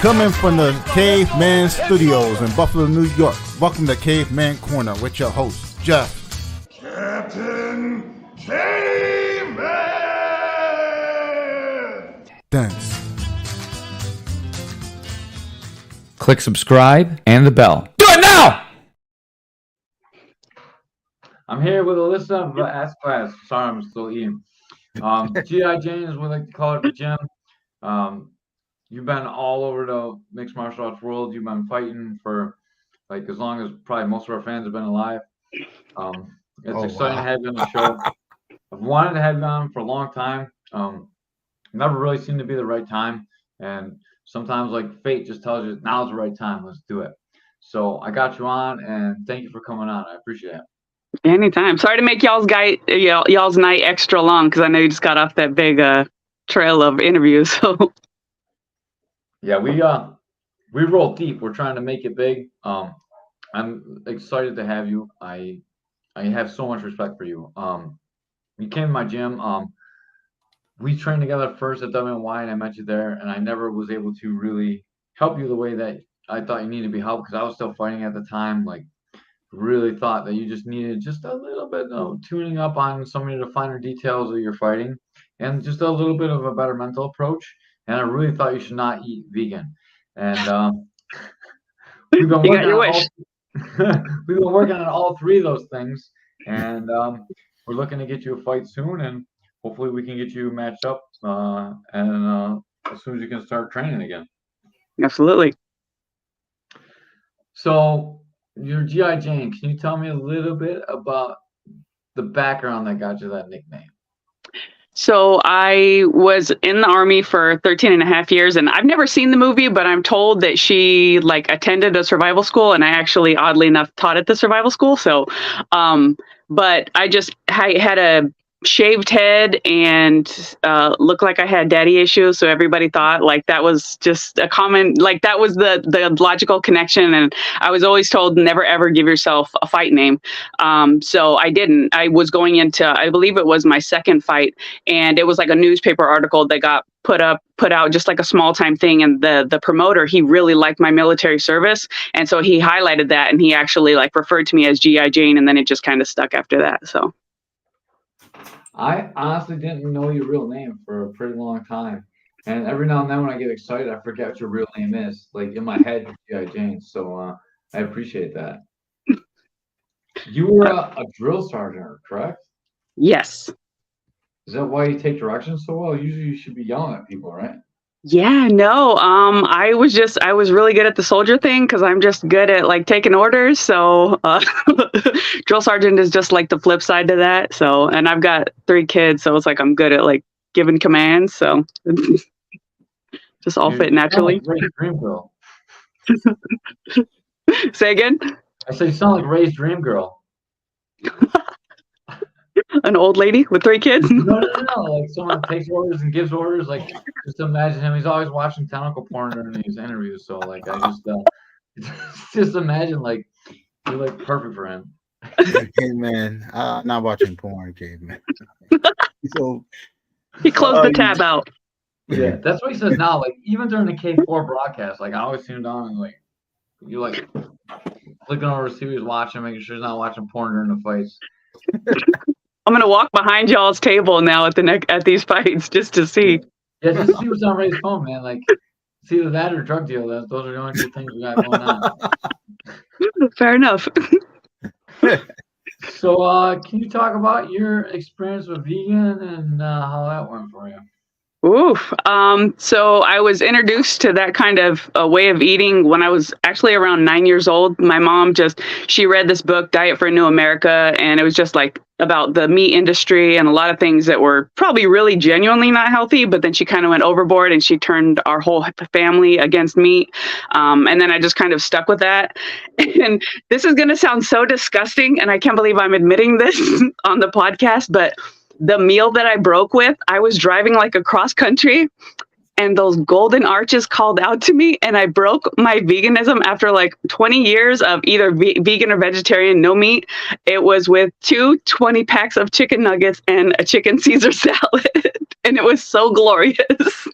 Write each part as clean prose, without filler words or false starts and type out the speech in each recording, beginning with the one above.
Coming from the Caveman Studios in Buffalo, New York. Welcome to Caveman Corner with your host, Jeff. Captain Caveman! Thanks. Click subscribe and the bell. Do it now! I'm here with Alyssa of Ask Class. Sorry, I'm still eating. G.I. Jane, as we like to call it, the gym. You've been all over the mixed martial arts world. You've been fighting for like as long as probably most of our fans have been alive. It's exciting to have you on the show. I've wanted to have you on for a long time. Never really seemed to be the right time. And sometimes like fate just tells you now's the right time. Let's do it. So I got you on, and thank you for coming on. I appreciate it. Anytime. Sorry to make y'all's night extra long because I know you just got off that big trail of interviews. So. Yeah, we roll deep. We're trying to make it big. I'm excited to have you. I have so much respect for you. You came to my gym. We trained together first at WNY, and I met you there, and I never was able to really help you the way that I thought you needed to be helped because I was still fighting at the time. Like, really thought that you just needed just a little bit of tuning up on some of the finer details of your fighting and just a little bit of a better mental approach. And I really thought you should not eat vegan. And we've been working on all three of those things. And we're looking to get you a fight soon. And hopefully we can get you matched up and as soon as you can start training again. Absolutely. So you're G.I. Jane. Can you tell me a little bit about the background that got you that nickname? So I was in the Army for 13 and a half years, and I've never seen the movie, but I'm told that she attended a survival school, and I actually, oddly enough, taught at the survival school. So, but I had a shaved head and looked like I had daddy issues. So everybody thought that was just a common, that was the logical connection. And I was always told never, ever give yourself a fight name. So I didn't. I was going into, I believe it was my second fight. And it was like a newspaper article that got put out just like a small time thing. And the promoter, he really liked my military service. And so he highlighted that and he actually referred to me as G.I. Jane. And then it just kind of stuck after that. So. I honestly didn't know your real name for a pretty long time. And every now and then when I get excited, I forget what your real name is. Like in my head, G.I. Jane. So I appreciate that. You were a drill sergeant, correct? Yes. Is that why you take directions so well? Usually you should be yelling at people, right? Yeah, no. I was really good at the soldier thing because I'm just good at taking orders. So drill sergeant is just the flip side to that. So, and I've got 3 kids, so it's I'm good at giving commands. So just all fit naturally. Ray's dream girl. Say again? I said you sound like Ray's dream girl. An old lady with 3 kids? No. Someone takes orders and gives orders. Just imagine him. He's always watching tentacle porn during these interviews. So, I just imagine, you're, perfect for him. Caveman. Not watching porn, Caveman. So he closed the tab out. Yeah, that's what he says now. Even during the K4 broadcast, I always tune down and, you looking over to see who's watching, making sure he's not watching porn during the fights. I'm gonna walk behind y'all's table now at these fights just to see. Yeah, just see what's on Ray's phone, man. It's either that or drug deal. Those are the only 2 things we got going on. Fair enough. So, can you talk about your experience with vegan and how that went for you? Oof. So I was introduced to that kind of a way of eating when I was actually around 9 years old. My mom she read this book, Diet for a New America, and it was just about the meat industry and a lot of things that were probably really genuinely not healthy, but then she kind of went overboard and she turned our whole family against meat. And then I just kind of stuck with that. And this is going to sound so disgusting, and I can't believe I'm admitting this on the podcast, but the meal that I broke with, I was driving across country and those golden arches called out to me, and I broke my veganism after 20 years of either vegan or vegetarian, no meat. It was with 2 20-packs of chicken nuggets and a chicken Caesar salad. And it was so glorious.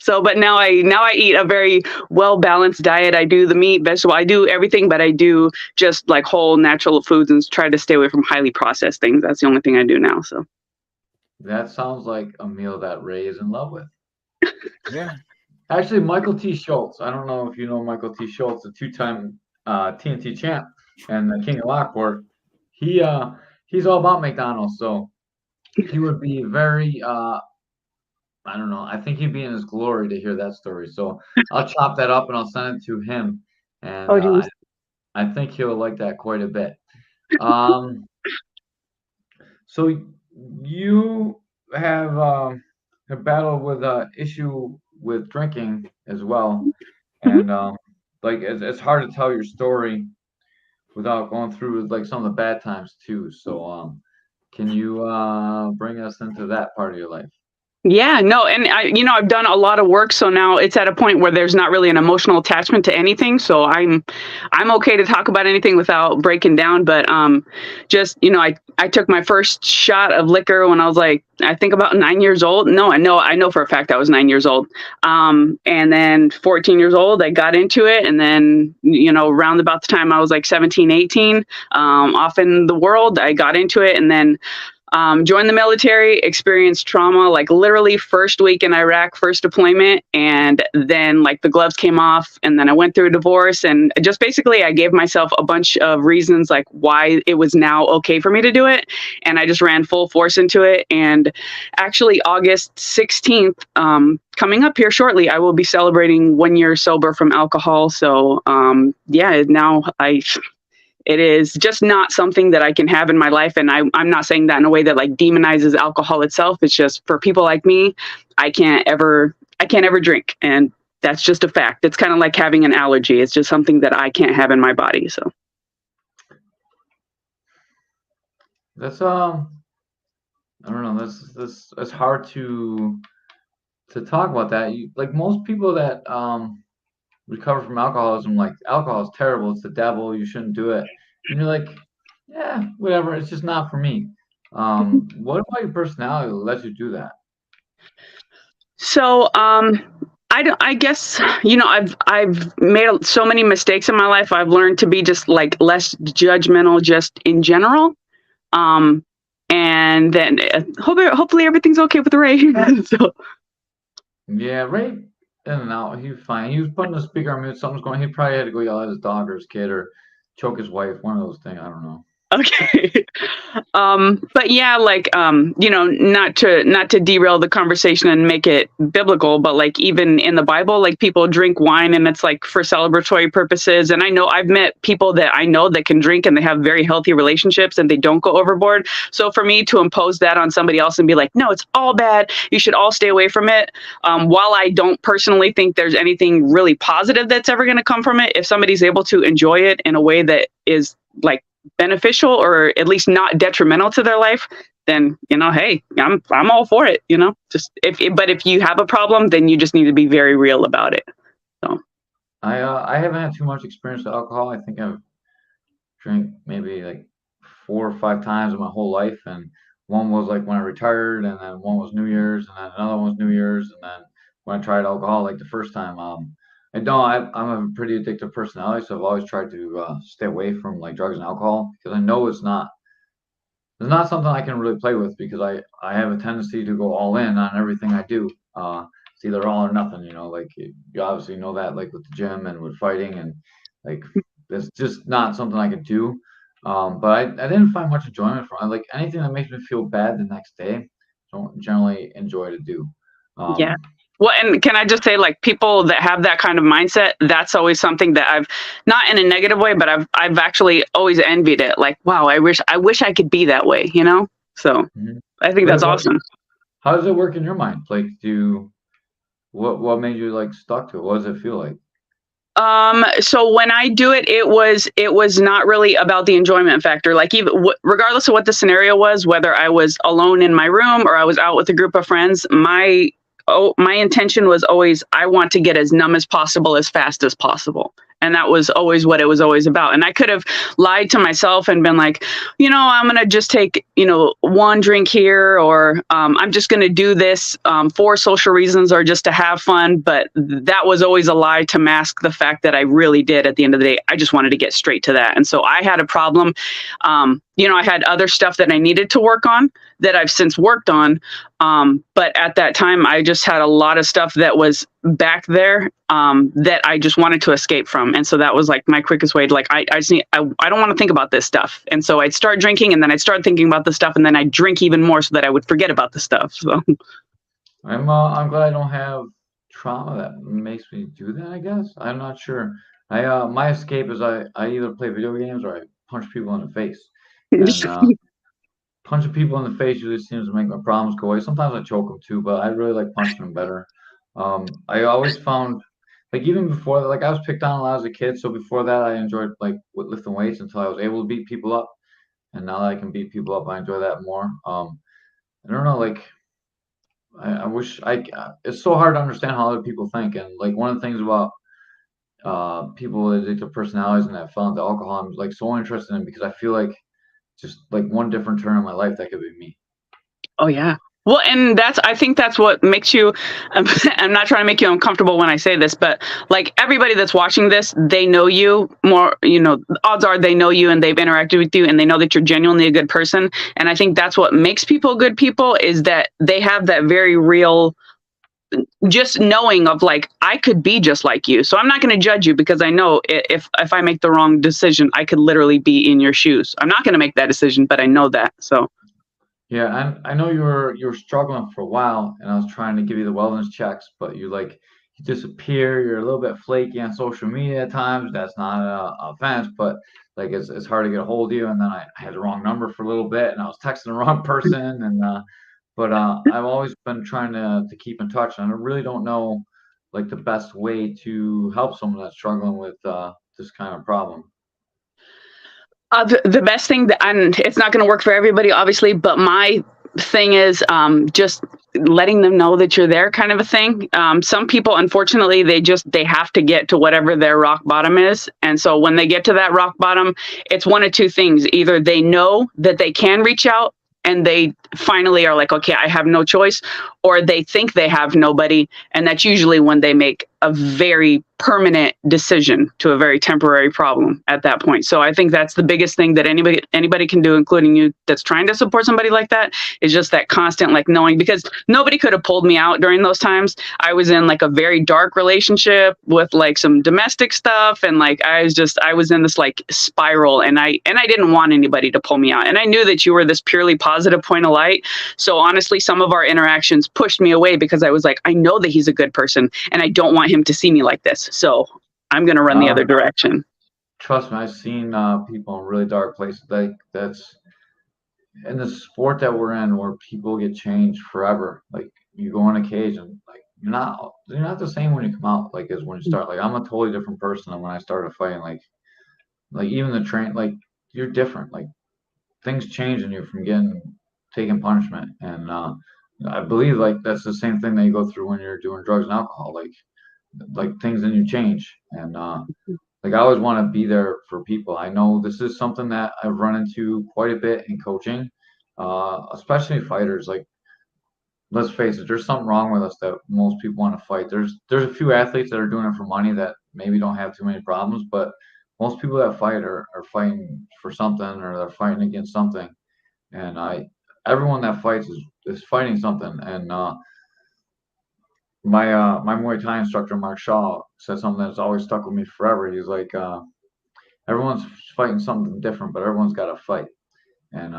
So, but now I eat a very well balanced diet. I do the meat, vegetable, I do everything, but I do just like whole natural foods and try to stay away from highly processed things. That's the only thing I do now. So That sounds like a meal that Ray is in love with. Yeah. Actually, Michael T. Schultz. I don't know if you know Michael T. Schultz, a two-time TNT champ and the King of Lockport. He's all about McDonald's, so he would be very I don't know. I think he'd be in his glory to hear that story. So I'll chop that up and I'll send it to him, and oh geez. I think he'll like that quite a bit. Um, so you have battled with issue with drinking as well, Mhm. and like it's hard to tell your story without going through like some of the bad times too. So can you bring us into that part of your life? Yeah, no, and I've done a lot of work, so now it's at a point where there's not really an emotional attachment to anything. So I'm okay to talk about anything without breaking down. But just I took my first shot of liquor when I was like, I think about 9 years old. No, I know for a fact I was 9 years old. And then 14 years old, I got into it, and then around about the time I was like 17, 18, off in the world, I got into it, and then joined the military, experienced trauma, like literally first week in Iraq, first deployment. And then like the gloves came off, and then I went through a divorce, and just basically I gave myself a bunch of reasons like why it was now okay for me to do it. And I just ran full force into it. And actually August 16th, coming up here shortly, I will be celebrating 1 year sober from alcohol. So yeah, now it is just not something that I can have in my life. And I'm not saying that in a way that like demonizes alcohol itself. It's just for people like me, I can't ever drink. And that's just a fact. It's kind of like having an allergy. It's just something that I can't have in my body. So That's I don't know. This it's hard to talk about that. Like most people that recover from alcoholism, like alcohol is terrible. It's the devil. You shouldn't do it. And you're like, yeah, whatever. It's just not for me. What about your personality that lets you do that? So I guess I've made so many mistakes in my life. I've learned to be just like less judgmental, just in general. And then hopefully everything's okay with Ray. So Yeah, Ray in and out. He was fine. He was putting the speaker on mute. Something's going. He probably had to go yell at his dog or his kid or choke his wife. One of those things. I don't know. okay. But yeah, like, not to derail the conversation and make it biblical, but like even in the Bible, like people drink wine and it's like for celebratory purposes. And I know I've met people that I know that can drink and they have very healthy relationships and they don't go overboard. So for me to impose that on somebody else and be like, no, it's all bad, you should all stay away from it. While I don't personally think there's anything really positive that's ever going to come from it, if somebody's able to enjoy it in a way that is like beneficial or at least not detrimental to their life, then hey, I'm all for it. Just but if you have a problem, then you just need to be very real about it. So I haven't had too much experience with alcohol. I think I've drank maybe like 4 or 5 times in my whole life, and one was like when I retired, and then one was New Year's, and then another one was New Year's, and then when I tried alcohol like the first time. I'm a pretty addictive personality, so I've always tried to stay away from like drugs and alcohol because I know it's not something I can really play with because I have a tendency to go all in on everything I do. It's either all or nothing, like you obviously know that like with the gym and with fighting and like it's just not something I could do. But I didn't find much enjoyment from it. Like anything that makes me feel bad the next day, I don't generally enjoy to do. yeah. Well, and can I just say, like, people that have that kind of mindset, that's always something that I've, not in a negative way, but I've actually always envied it. Like, wow, I wish I could be that way, So Mhm. I think that's awesome. How does it work in your mind? Like, what made you like stuck to it? What does it feel like? So when I do it, it was not really about the enjoyment factor. Like even regardless of what the scenario was, whether I was alone in my room or I was out with a group of friends, my my intention was always, I want to get as numb as possible, as fast as possible. And that was always what it was always about. And I could have lied to myself and been like, I'm going to just take, one drink here, or I'm just going to do this for social reasons or just to have fun. But that was always a lie to mask the fact that I really did, at the end of the day, I just wanted to get straight to that. And so I had a problem. I had other stuff that I needed to work on that I've since worked on. But at that time, I just had a lot of stuff that was back there that I just wanted to escape from. And so that was like my quickest way to I don't want to think about this stuff. And so I'd start drinking, and then I'd start thinking about the stuff, and then I'd drink even more so that I would forget about the stuff. So I'm glad I don't have trauma that makes me do that, I guess. I'm not sure. My escape is I either play video games or I punch people in the face. And punching people in the face usually seems to make my problems go away. Sometimes I choke them too, but I really like punching them better. I always found, even before that, I was picked on a lot as a kid. So before that, I enjoyed with lifting weights until I was able to beat people up. And now that I can beat people up, I enjoy that more. I don't know, I wish it's so hard to understand how other people think. And one of the things about people with addictive personalities and that fell into alcohol, I'm so interested in, because I feel like just one different turn in my life, that could be me. Oh yeah. Well, and I think that's what makes you, I'm not trying to make you uncomfortable when I say this, but everybody that's watching this, they know you more, odds are they know you and they've interacted with you and they know that you're genuinely a good person. And I think that's what makes people good people, is that they have that very real, just knowing of I could be just like you. So I'm not going to judge you, because I know if I make the wrong decision, I could literally be in your shoes. I'm not going to make that decision, but I know that. So. Yeah, and I know you were struggling for a while, and I was trying to give you the wellness checks, but you disappear. You're a little bit flaky on social media at times. That's not an offense, but it's hard to get a hold of you. And then I had the wrong number for a little bit, and I was texting the wrong person. And but I've always been trying to keep in touch, and I really don't know the best way to help someone that's struggling with this kind of problem. The best thing and it's not going to work for everybody, obviously, but my thing is just letting them know that you're there, kind of a thing. Some people, unfortunately, they have to get to whatever their rock bottom is. And so when they get to that rock bottom, it's one of two things. Either they know that they can reach out and they finally are okay, I have no choice, or they think they have nobody. And that's usually when they make a very permanent decision to a very temporary problem at that point. So I think that's the biggest thing that anybody can do, including you, that's trying to support somebody like that, is just that constant knowing, because nobody could have pulled me out during those times. I was in a very dark relationship with some domestic stuff, and I was in this spiral, and I didn't want anybody to pull me out. And I knew that you were this purely positive point of light. So honestly, some of our interactions pushed me away, because I was I know that he's a good person, and I don't want him to see me like this. So I'm going to run the other direction. Trust me, I've seen people in really dark places. That's in the sport that we're in, where people get changed forever. You go on a cage, and you're not the same when you come out as when you start. I'm a totally different person than when I started fighting. Even the train, you're different. Things change in you from taking punishment. And I believe that's the same thing that you go through when you're doing drugs and alcohol. Things in you change. And I always want to be there for people. I know this is something that I've run into quite a bit in coaching, especially fighters. Let's face it, there's something wrong with us that most people want to fight. There's a few athletes that are doing it for money that maybe don't have too many problems, but most people that fight are fighting for something, or they're fighting against something. And everyone that fights is fighting something. And my Muay Thai instructor, Mark Shaw, said something that's always stuck with me forever. He's everyone's fighting something different, but everyone's got to fight. And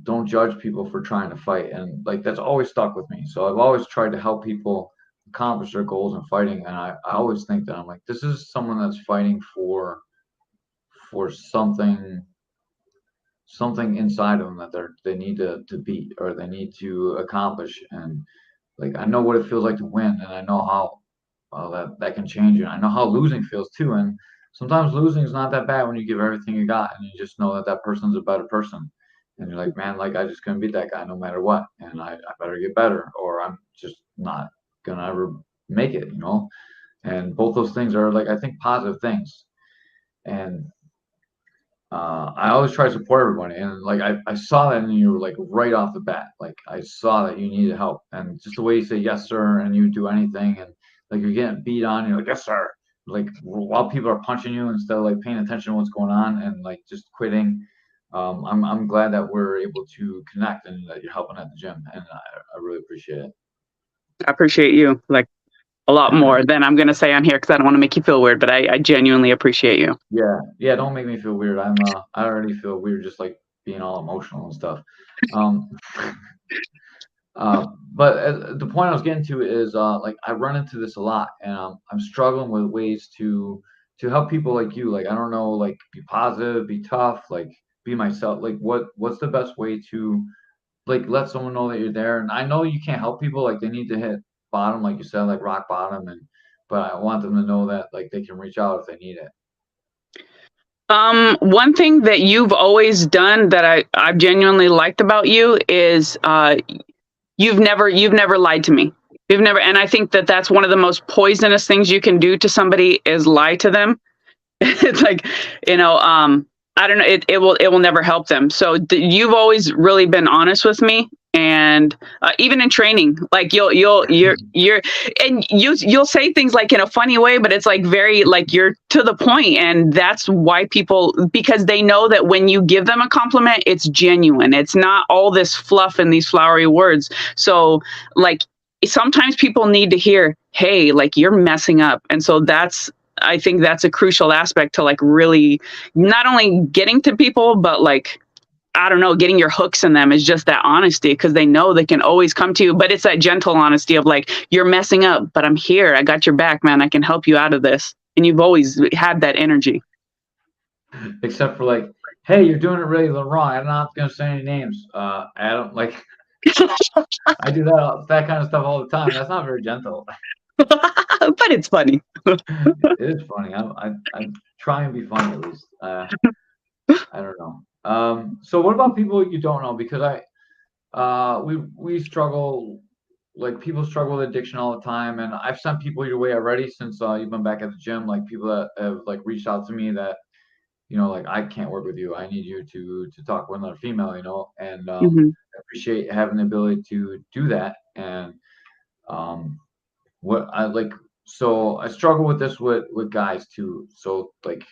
don't judge people for trying to fight. And that's always stuck with me. So I've always tried to help people accomplish their goals in fighting. And I always think that I'm this is someone that's fighting for something inside of them that they need to beat, or they need to accomplish. And I know what it feels like to win, and I know how that can change you. I know how losing feels too. And sometimes losing is not that bad when you give everything you got, and you just know that person's a better person. and you're like, man, like I just couldn't beat that guy no matter what, and I better get better, or I'm just not gonna ever make it, you know. And both those things are like, I think, positive things. And I always try to support everybody, and like I saw that in you like right off the bat. Like I saw that you needed help, and just the way you say yes sir, and you do anything, and like you're getting beat on, you're like yes sir, like while people are punching you instead of like paying attention to what's going on and like just quitting. I'm glad that we're able to connect and that you're helping at the gym, and I really appreciate it. I appreciate you like a lot more than I'm going to say on here because I don't want to make you feel weird, but I genuinely appreciate you. Yeah, don't make me feel weird. I already feel weird just like being all emotional and stuff. But the point I was getting to is like I run into this a lot, and I'm struggling with ways to help people like you. Like I don't know, like be positive, be tough, like be myself. Like what's the best way to like let someone know that you're there? And I know you can't help people, like they need to hit bottom, like you said, like rock bottom, and but I want them to know that like they can reach out if they need it. One thing that you've always done that I've genuinely liked about you is you've never lied to me. You've never, and I think that that's one of the most poisonous things you can do to somebody is lie to them. It's like, you know, I don't know, it will never help them. So you've always really been honest with me, and even in training, like you'll say things like in a funny way, but it's like very like you're to the point, and that's why people, because they know that when you give them a compliment, it's genuine. It's not all this fluff and these flowery words. So like sometimes people need to hear, hey, like you're messing up, and so I think that's a crucial aspect to like really not only getting to people, but like, I don't know, getting your hooks in them is just that honesty, because they know they can always come to you. But it's that gentle honesty of like, you're messing up, but I'm here. I got your back, man. I can help you out of this. And you've always had that energy. Except for like, hey, you're doing it really wrong. I'm not going to say any names. Adam, like, I do that kind of stuff all the time. That's not very gentle. But it's funny. It is funny. I try and be funny at least. I don't know. So what about people you don't know? Because we struggle, like people struggle with addiction all the time, and I've sent people your way already since you've been back at the gym. Like people that have like reached out to me that, you know, like I can't work with you. I need you to talk with another female, you know, and I appreciate having the ability to do that. And what I like, so I struggle with this with guys too. So like,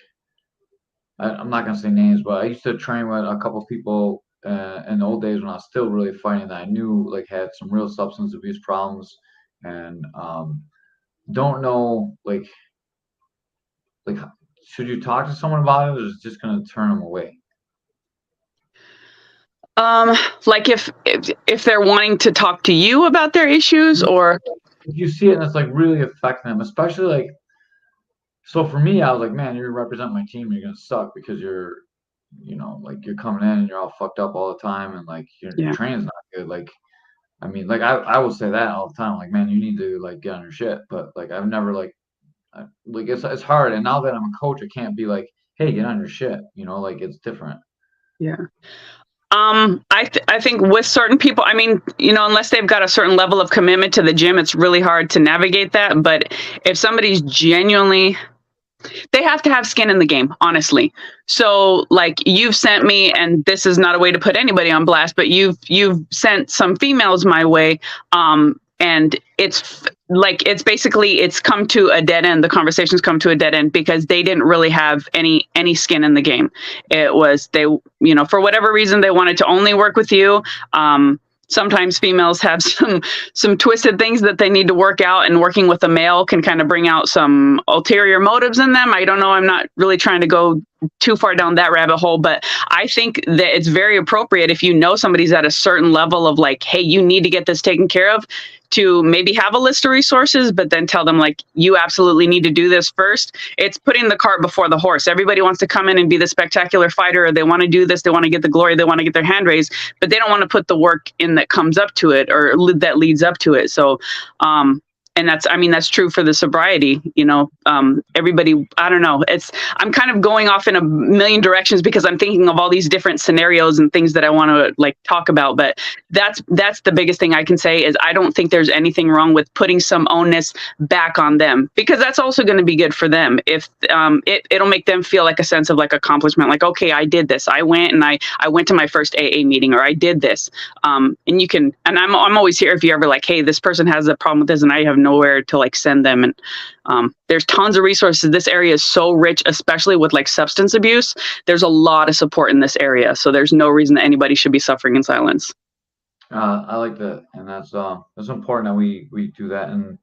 I'm not gonna say names, but I used to train with a couple of people in the old days when I was still really fighting that I knew like had some real substance abuse problems, and don't know like should you talk to someone about it, or is it just gonna turn them away? Like if they're wanting to talk to you about their issues, or if you see it and it's like really affecting them, especially like, so for me, I was like, man, you're representing my team, you're gonna suck because you're, you know, like you're coming in and you're all fucked up all the time, and like your training's not good. Like, I mean, like I will say that all the time, like, man, you need to like get on your shit. But like I've never like it's hard. And now that I'm a coach, I can't be like, hey, get on your shit. You know, like it's different. Yeah. I think with certain people, I mean, you know, unless they've got a certain level of commitment to the gym, it's really hard to navigate that. But if somebody's genuinely, they have to have skin in the game, honestly. So like you've sent me, and this is not a way to put anybody on blast, but you've sent some females my way. And it's like, it's basically, it's come to a dead end. The conversations come to a dead end because they didn't really have any skin in the game. It was, they, you know, for whatever reason, they wanted to only work with you. Sometimes females have some twisted things that they need to work out, and working with a male can kind of bring out some ulterior motives in them. I don't know. I'm not really trying to go too far down that rabbit hole, but I think that it's very appropriate if you know somebody's at a certain level of like, hey, you need to get this taken care of, to maybe have a list of resources, but then tell them like, you absolutely need to do this first. It's putting the cart before the horse. Everybody wants to come in and be the spectacular fighter. Or they want to do this. They want to get the glory. They want to get their hand raised, but they don't want to put the work in that comes up to it, or that leads up to it. So And that's true for the sobriety, everybody, I don't know. I'm kind of going off in a million directions because I'm thinking of all these different scenarios and things that I want to like talk about. But that's the biggest thing I can say is I don't think there's anything wrong with putting some onus back on them, because that's also going to be good for them. If it'll make them feel like a sense of like accomplishment, like, okay, I did this. I went and I went to my first AA meeting, or I did this. And you can, and I'm always here if you're ever like, hey, this person has a problem with this and I have nowhere to like send them. And there's tons of resources. This area is so rich, especially with like substance abuse. There's a lot of support in this area. So there's no reason that anybody should be suffering in silence. I like that. And that's important that we do that. And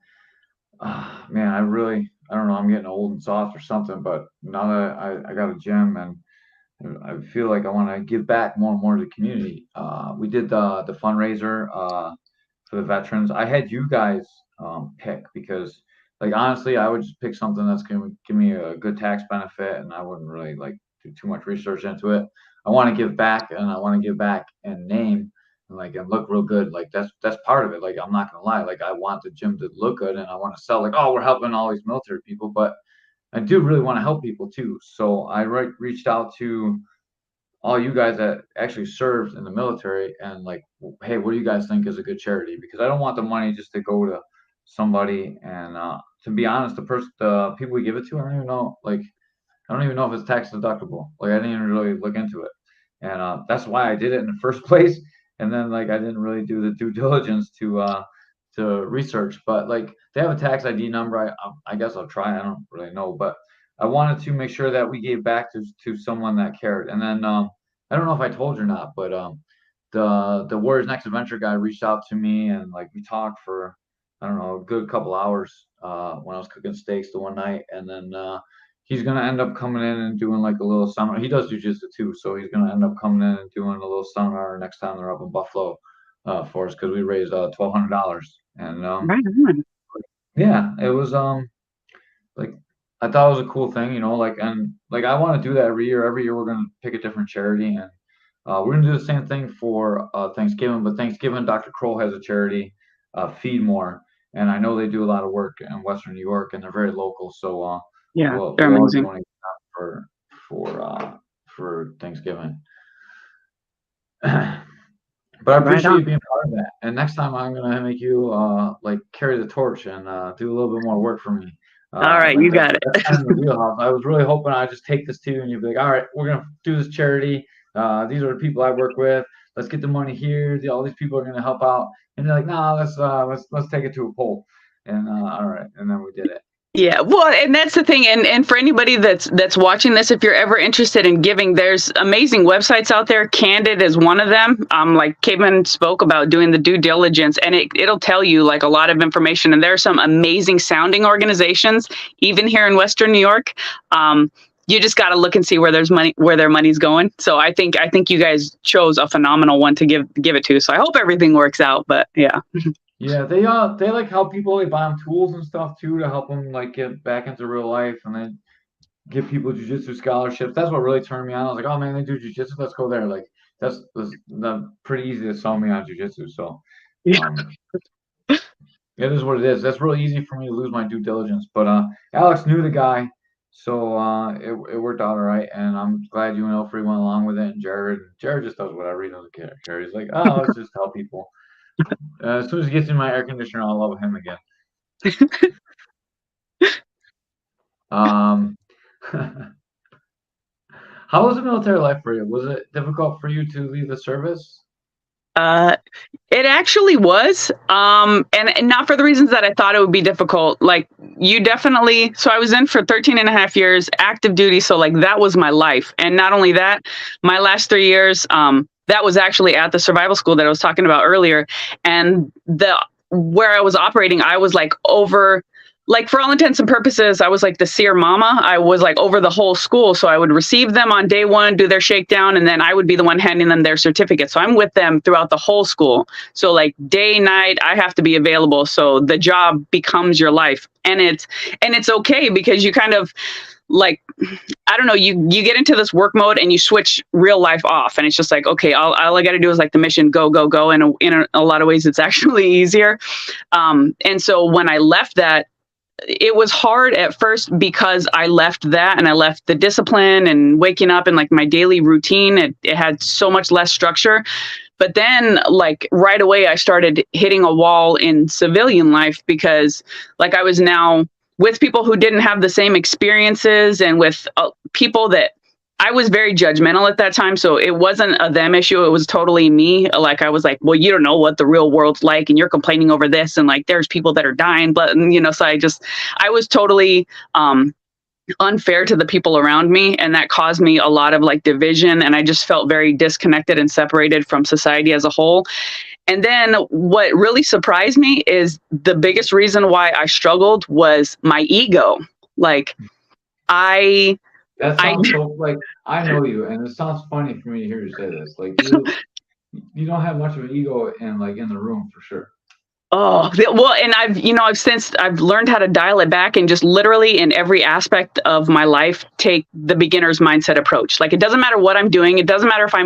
man, I don't know, I'm getting old and soft or something, but now that I got a gym and I feel like I want to give back more and more to the community. We did the fundraiser for the veterans. I had you guys pick, because like honestly, I would just pick something that's going to give me a good tax benefit, and I wouldn't really like do too much research into it. I want to give back, and I want to give back in name and look real good. Like that's part of it. Like, I'm not gonna lie, like I want the gym to look good, and I want to sell like, oh, we're helping all these military people, but I do really want to help people too. So I reached out to all you guys that actually served in the military and like, hey, what do you guys think is a good charity? Because I don't want the money just to go to somebody. And to be honest, the people we give it to, I don't even know. Like, I don't even know if it's tax deductible. Like, I didn't even really look into it, and that's why I did it in the first place. And then like I didn't really do the due diligence to research. But like, they have a tax ID number. I guess I'll try. I don't really know, but I wanted to make sure that we gave back to someone that cared. And then I don't know if I told you or not, but the Warriors Next Adventure guy reached out to me, and like we talked for, I don't know, a good couple hours when I was cooking steaks the one night. And then he's gonna end up coming in and doing like a little seminar. He does jujitsu too, so he's gonna end up coming in and doing a little seminar next time they're up in Buffalo for us, because we raised $1,200. And Right on. yeah, it was like, I thought it was a cool thing, like, and like I want to do that every year. Every year we're gonna pick a different charity, and we're gonna do the same thing for Thanksgiving. But Thanksgiving, Dr. Kroll has a charity, Feed More, and I know they do a lot of work in Western New York, and they're very local. So Yeah, we'll they're amazing. donate for Thanksgiving. But I appreciate you being part of that. And next time I'm gonna make you like carry the torch and do a little bit more work for me. All right, like you got it. That's kind of the wheelhouse. I was really hoping I'd just take this to you and you'd be like, all right, we're gonna do this charity. These are the people I work with. Let's get the money here. All these people are gonna help out. And they're like, no, let's take it to a poll. And all right, and then we did it. Yeah, well, and that's the thing. And for anybody that's watching this, if you're ever interested in giving, there's amazing websites out there. Candid is one of them. Like Caveman spoke about doing the due diligence, and it'll tell you like a lot of information. And there are some amazing sounding organizations, even here in Western New York. You just got to look and see where their money's going. So I think you guys chose a phenomenal one to give it to. So I hope everything works out. But yeah. Yeah, they like help people. They buy them tools and stuff too to help them like get back into real life, and then give people jujitsu scholarships. That's what really turned me on. I was like, oh man, they do jujitsu. Let's go there. Like that's pretty easy to sell me on jujitsu. So it is what it is. That's really easy for me to lose my due diligence. But Alex knew the guy, so it worked out all right. And I'm glad you and Ilfrey went along with it. And Jared just does whatever. He doesn't care. Jared's like, oh, let's just help people. As soon as he gets in my air conditioner, I'll love him again. How was the military life for you? Was it difficult for you to leave the service? It actually was, and not for the reasons that I thought it would be difficult. Like you definitely, so I was in for 13 and a half years active duty. So like that was my life. And not only that, my last 3 years, that was actually at the survival school that I was talking about earlier. And where I was operating, I was like over, like for all intents and purposes, I was like the seer mama. I was like over the whole school. So I would receive them on day one, do their shakedown, and then I would be the one handing them their certificate. So I'm with them throughout the whole school. So like day, night, I have to be available. So the job becomes your life. And it's okay because you kind of like, I don't know, you get into this work mode and you switch real life off, and it's just like, okay, all I got to do is like the mission, go, go, go. And in a lot of ways, it's actually easier. And so when I left that, it was hard at first because I left that and I left the discipline and waking up and like my daily routine. It had so much less structure. But then like right away, I started hitting a wall in civilian life because like I was now with people who didn't have the same experiences and with people that I was very judgmental at that time. So it wasn't a them issue. It was totally me. Like I was like, well, you don't know what the real world's like and you're complaining over this. And like, there's people that are dying, but so I was totally, unfair to the people around me. And that caused me a lot of like division. And I just felt very disconnected and separated from society as a whole. And then what really surprised me is the biggest reason why I struggled was my ego. Like that sounds so like I know you, and it sounds funny for me to hear you say this. Like you don't have much of an ego in the room for sure. Oh, well, and I've learned how to dial it back and just literally in every aspect of my life, take the beginner's mindset approach. Like, it doesn't matter what I'm doing. It doesn't matter if I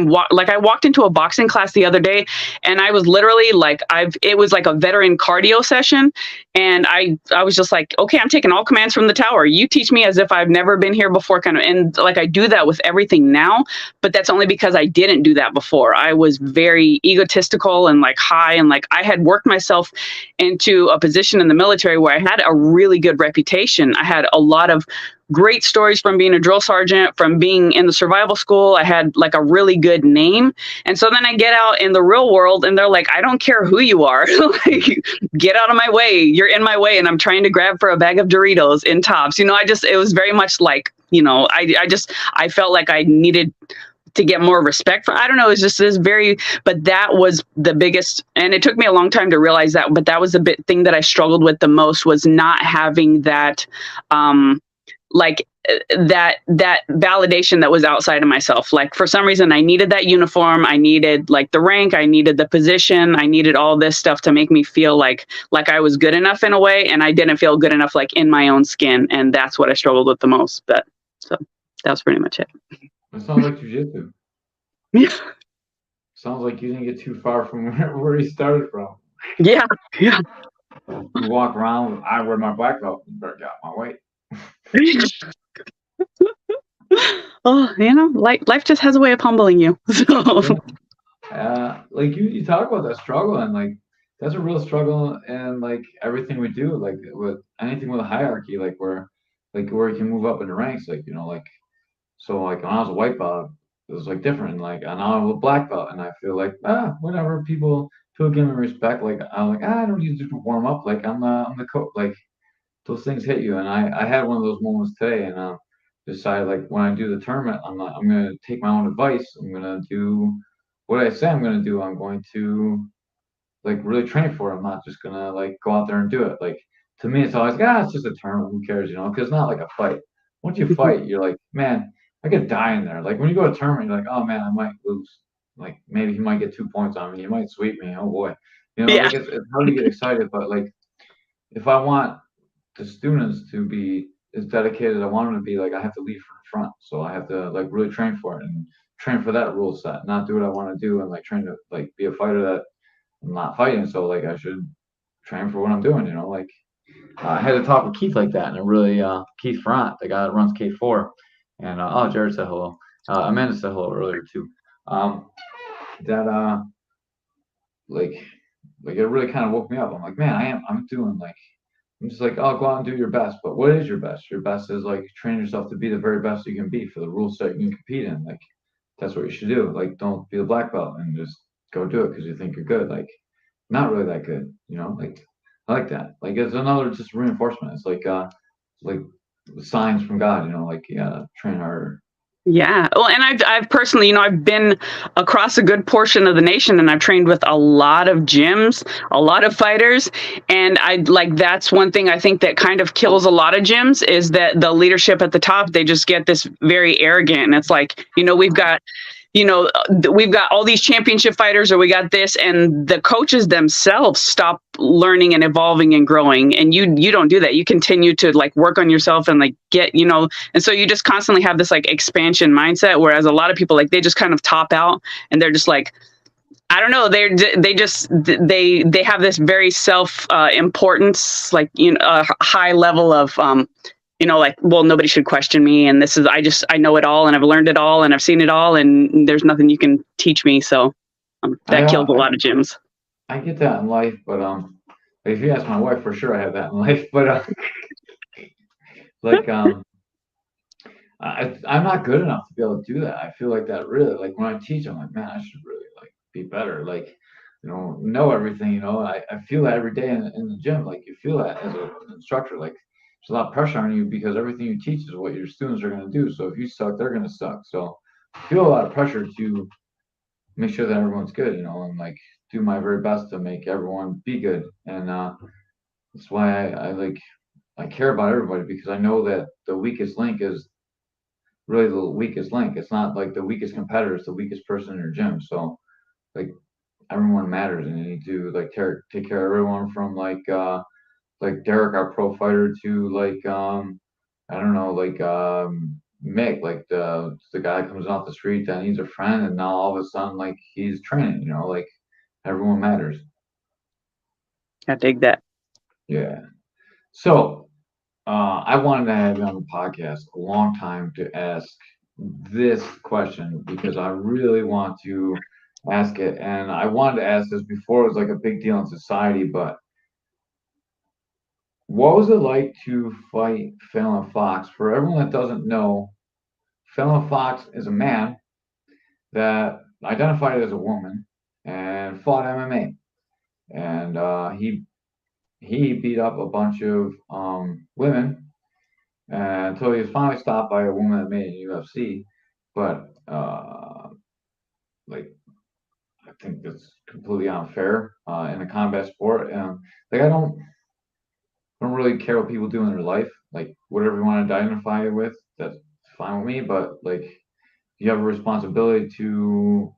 walked into a boxing class the other day and I was literally like, it was like a veteran cardio session. And I was just like, okay, I'm taking all commands from the tower. You teach me as if I've never been here before kind of, and like, I do that with everything now, but that's only because I didn't do that before. I was very egotistical and like high, and like I had worked myself into a position in the military where I had a really good reputation. I had a lot of great stories from being a drill sergeant, from being in the survival school. I had like a really good name. And so then I get out in the real world and they're like, I don't care who you are. Like, get out of my way. You're in my way. And I'm trying to grab for a bag of Doritos in Tops. It was very much like, I felt like I needed to get more respect for, I don't know, it's just this but that was the biggest, and it took me a long time to realize that, but that was the thing that I struggled with the most, was not having that, that validation that was outside of myself. Like, for some reason, I needed that uniform. I needed like the rank. I needed the position. I needed all this stuff to make me feel like I was good enough in a way. And I didn't feel good enough, like in my own skin. And that's what I struggled with the most. But so that was pretty much it. It sounds like jujitsu. Yeah. Sounds like you didn't get too far from where you started from. Yeah. Yeah. You walk around, I wear my black belt, but got my weight. Oh, life just has a way of humbling you. So. Like you talk about that struggle, and like that's a real struggle, and like everything we do, like with anything with a hierarchy, like where you can move up in the ranks, so like when I was a white belt, it was like different. Like and now I'm a black belt, and I feel like whatever, people give me respect. Like I'm like I don't need to warm up. Like I'm the coach. Like those things hit you, and I had one of those moments today, and decided like when I do the tournament, I'm gonna take my own advice. I'm gonna do what I say I'm gonna do. I'm going to like really train for it. I'm not just gonna like go out there and do it. Like to me, it's always it's just a tournament. Who cares, Because it's not like a fight. Once you fight, you're like, man, I could die in there. Like when you go to a tournament, you're like, oh man, I might lose. Like maybe he might get 2 points on me. He might sweep me. Oh boy, Yeah. Like it's hard to get excited. But like if I want the students to be as dedicated as I want them to be, like I have to lead from the front. So I have to like really train for it and train for that rule set, not do what I want to do and like train to like be a fighter that I'm not fighting. So like I should train for what I'm doing. Like I had to talk with Keith like that, and it really Keith Front, the guy that runs K4. And Jared said hello. Amanda said hello earlier too. Like it really kind of woke me up. I'm like, man, I'm doing like, I'm just like, oh, go out and do your best. But what is your best? Your best is like train yourself to be the very best you can be for the rule set you can compete in. Like that's what you should do. Like don't be a black belt and just go do it because you think you're good. Like not really that good. Like I like that. Like it's another just reinforcement. It's like signs from God, like you gotta train harder. Yeah. Well, and I've personally, I've been across a good portion of the nation, and I've trained with a lot of gyms, a lot of fighters. And that's one thing I think that kind of kills a lot of gyms, is that the leadership at the top, they just get this very arrogant. And it's like, we've got, we've got all these championship fighters, or we got this, and the coaches themselves stop learning and evolving and growing. And you don't do that. You continue to like work on yourself and like get, and so you just constantly have this like expansion mindset. Whereas a lot of people, like, they just kind of top out and they're just like, I don't know. They have this very self importance, like, a high level of, like, well, nobody should question me. And this is, I know it all, and I've learned it all, and I've seen it all, and there's nothing you can teach me. So that kills a lot of gyms. I get that in life, but if you ask my wife, for sure I have that in life. But like I'm not good enough to be able to do that. I feel like that really, like, when I teach, I'm like, man, I should really like be better. Like, know everything. I feel that every day in the gym. Like, you feel that as an instructor. Like, there's a lot of pressure on you because everything you teach is what your students are going to do. So if you suck, they're going to suck. So I feel a lot of pressure to make sure that everyone's good, and like do my very best to make everyone be good. And that's why I care about everybody, because I know that the weakest link is really the weakest link. It's not like the weakest competitor, it's the weakest person in your gym. So like, everyone matters, and you need to like take care of everyone, from like Derek, our pro fighter, to like I don't know, like Mick, like the guy comes off the street that needs a friend, and now all of a sudden like he's training, like everyone matters. I dig that. Yeah. So I wanted to have you on the podcast a long time to ask this question, because I really want to ask it, and I wanted to ask this before it was like a big deal in society. But what was it like to fight Fallon Fox? For everyone that doesn't know, Fallon Fox is a man that identified as a woman and fought MMA, and he beat up a bunch of women until he was finally stopped by a woman that made it in UFC. But like, I think that's completely unfair in a combat sport. And like, I don't really care what people do in their life. Like, whatever you want to identify with, that's fine with me. But like, you have a responsibility to.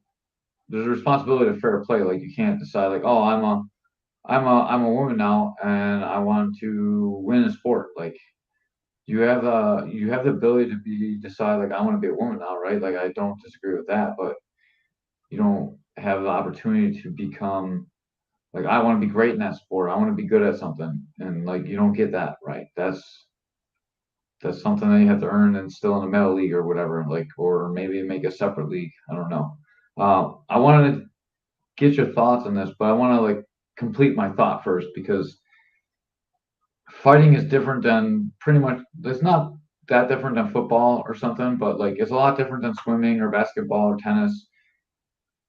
There's a responsibility to fair play. Like, you can't decide like, oh, I'm a woman now, and I want to win a sport. Like, you have the ability to decide like, I want to be a woman now, right? Like, I don't disagree with that, but you don't have the opportunity to become like, I want to be great in that sport. I want to be good at something, and like, you don't get that, right? That's something that you have to earn, and still in a male league or whatever, like, or maybe make a separate league. I don't know. I wanted to get your thoughts on this, but I want to like complete my thought first, because fighting is different than pretty much. It's not that different than football or something, but like, it's a lot different than swimming or basketball or tennis.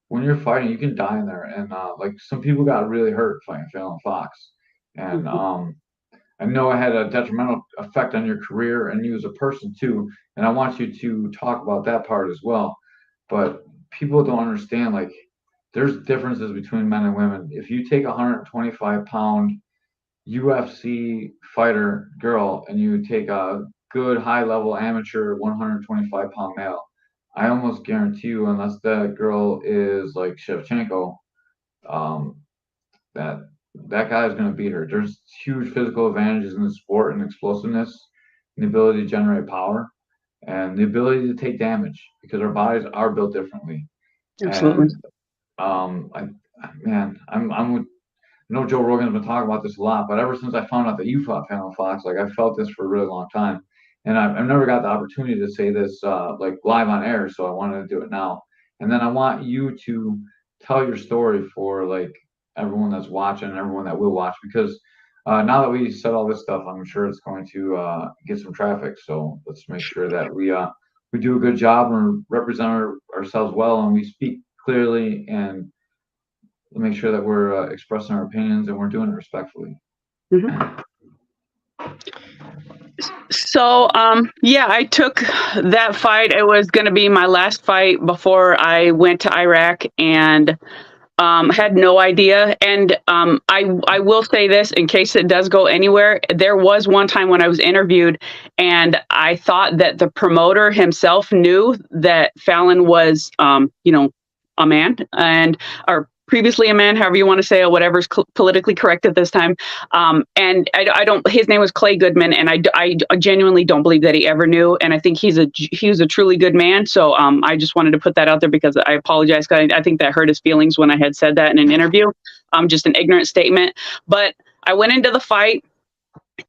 When you're fighting, you can die in there, and like, some people got really hurt fighting Fallon Fox, and I know it had a detrimental effect on your career and you as a person too. And I want you to talk about that part as well. But people don't understand, like, there's differences between men and women. If you take a 125-pound UFC fighter girl and you take a good high-level amateur 125-pound male, I almost guarantee you, unless that girl is like Shevchenko, that guy is going to beat her. There's huge physical advantages in the sport, and explosiveness, and the ability to generate power, and the ability to take damage, because our bodies are built differently. Absolutely. And I'm with. I know Joe Rogan's been talking about this a lot, but ever since I found out that you fought Fallon Fox, like, I felt this for a really long time, and I've never got the opportunity to say this like live on air, so I wanted to do it now. And then I want you to tell your story for like everyone that's watching, everyone that will watch, because now that we said all this stuff, I'm sure it's going to get some traffic. So let's make sure that we do a good job and represent ourselves well, and we speak clearly, and make sure that we're expressing our opinions and we're doing it respectfully. Mm-hmm. So, yeah, I took that fight. It was going to be my last fight before I went to Iraq, and Had no idea. And I will say this in case it does go anywhere. There was one time when I was interviewed and I thought that the promoter himself knew that Fallon was, a man or previously a man, however you want to say it, whatever's politically correct at this time. And I don't, his name was Clay Goodman. And I genuinely don't believe that he ever knew. And I think he was a truly good man. So I just wanted to put that out there because I apologize. I think that hurt his feelings when I had said that in an interview. Just an ignorant statement. But I went into the fight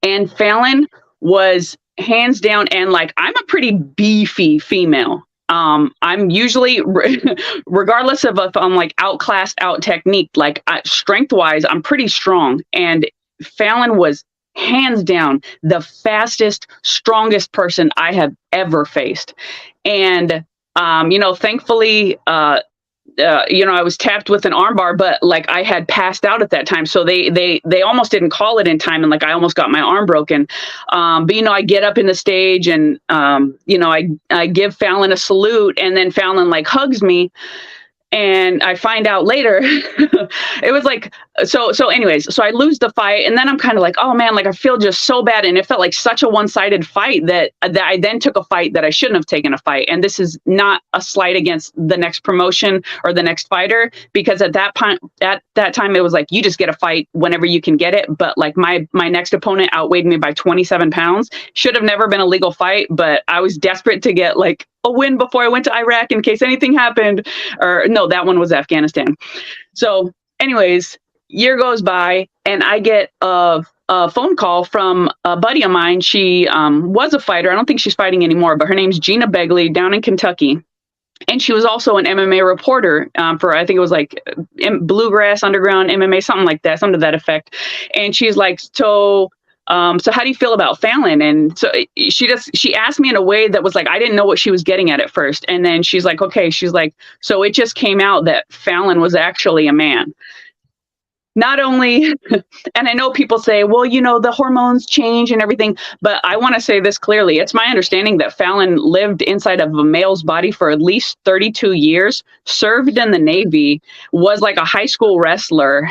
and Fallon was hands down. And like, I'm a pretty beefy female. I'm usually, regardless of if I'm like outclassed, out technique, like strength wise, I'm pretty strong. And Fallon was hands down the fastest, strongest person I have ever faced. And, thankfully, I was tapped with an armbar, but like I had passed out at that time. So they almost didn't call it in time. And like, I almost got my arm broken. But I get up in the stage and, I give Fallon a salute and then Fallon like hugs me. And I find out later, it was like, so anyways, so I lose the fight and then I'm kind of like, oh man, like I feel just so bad. And it felt like such a one-sided fight that I then took a fight that I shouldn't have taken a fight. And this is not a slight against the next promotion or the next fighter, because at that time, it was like, you just get a fight whenever you can get it. But like my next opponent outweighed me by 27 pounds, should have never been a legal fight, but I was desperate to get like a win before I went to Iraq in case anything happened. Or no, that one was Afghanistan. So anyways, year goes by and I get a phone call from a buddy of mine. She was a fighter. I don't think she's fighting anymore, but her name's Gina Begley down in Kentucky. And she was also an MMA reporter for, I think it was like Bluegrass, Underground, MMA, something like that, something to that effect. And she's like, so how do you feel about Fallon? And so she asked me in a way that was like, I didn't know what she was getting at first. And then she's like, okay, she's like, so it just came out that Fallon was actually a man. Not only, and I know people say, well, the hormones change and everything, but I want to say this clearly. It's my understanding that Fallon lived inside of a male's body for at least 32 years, served in the Navy, was like a high school wrestler,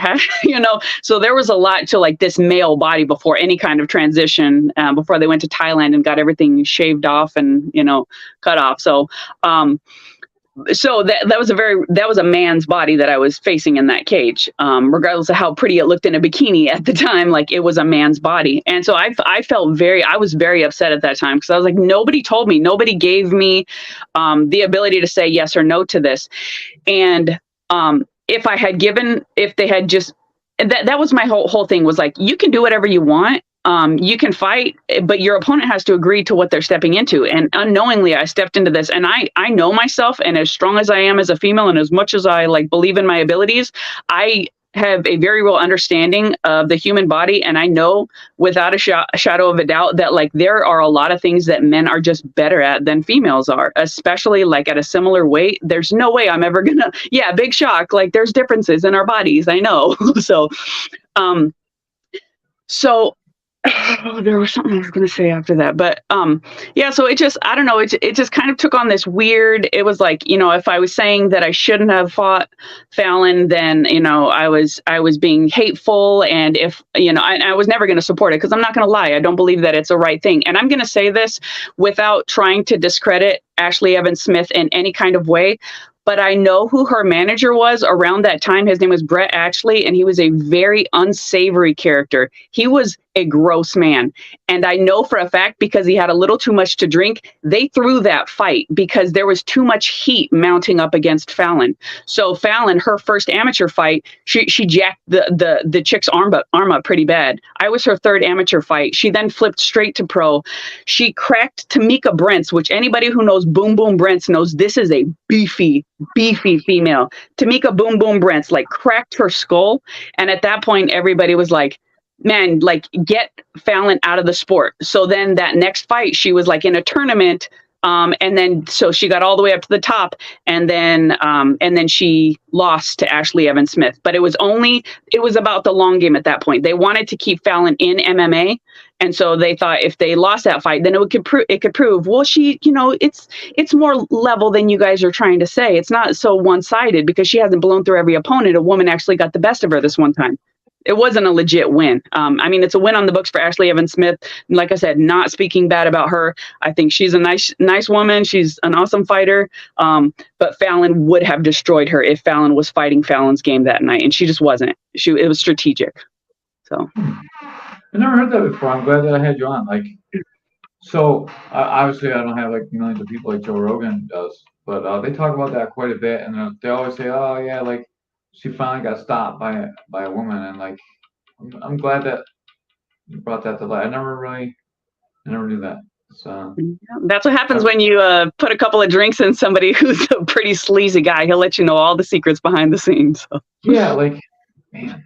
so there was a lot to like this male body before any kind of transition, before they went to Thailand and got everything shaved off and, cut off. So that was a man's body that I was facing in that cage, regardless of how pretty it looked in a bikini at the time. Like it was a man's body. And so I was very upset at that time because I was like, nobody told me, nobody gave me the ability to say yes or no to this. And if they had just, that was my whole thing was like, you can do whatever you want. You can fight, but your opponent has to agree to what they're stepping into. And unknowingly, I stepped into this, and I know myself, and as strong as I am as a female, and as much as I like believe in my abilities, I have a very real understanding of the human body, and I know without a shadow of a doubt that like there are a lot of things that men are just better at than females are, especially like at a similar weight. There's no way I'm ever gonna, big shock. Like there's differences in our bodies. I know. So there was something I was going to say after that, but so it just, I don't know, it just kind of took on this weird, it was like, if I was saying that I shouldn't have fought Fallon, then, I was being hateful, and if, I was never going to support it, because I'm not going to lie, I don't believe that it's the right thing. And I'm going to say this without trying to discredit Ashley Evans Smith in any kind of way, but I know who her manager was around that time. His name was Brett Ashley, and he was a very unsavory character. He was a gross man. And I know for a fact, because he had a little too much to drink, they threw that fight because there was too much heat mounting up against Fallon. So Fallon, her first amateur fight, she jacked the chick's arm up pretty bad. I was her third amateur fight. She then flipped straight to pro. She cracked Tamika Brents, which anybody who knows Boom Boom Brents knows this is a beefy female. Tamika Boom Boom Brents like cracked her skull. And at that point, everybody was like, man, like get Fallon out of the sport. So then that next fight, she was like in a tournament And then so she got all the way up to the top, and then she lost to Ashley Evans Smith. But it was about the long game at that point. They wanted to keep Fallon in MMA. And so they thought if they lost that fight, then it could prove, well, she, it's more level than you guys are trying to say. It's not so one-sided because she hasn't blown through every opponent. A woman actually got the best of her this one time. It wasn't a legit win. It's a win on the books for Ashley Evans Smith. Like I said, not speaking bad about her. I think she's a nice woman. She's an awesome fighter. But Fallon would have destroyed her if Fallon was fighting Fallon's game that night, and she just wasn't. It was strategic. So. I never heard that before. I'm glad that I had you on. So obviously I don't have like millions of people like Joe Rogan does, but they talk about that quite a bit, and they always say, "Oh yeah, like she finally got stopped by a woman," and like I'm glad that you brought that to light. I never knew that. So that's what happens when you put a couple of drinks in somebody who's a pretty sleazy guy. He'll let you know all the secrets behind the scenes. So. Yeah, man,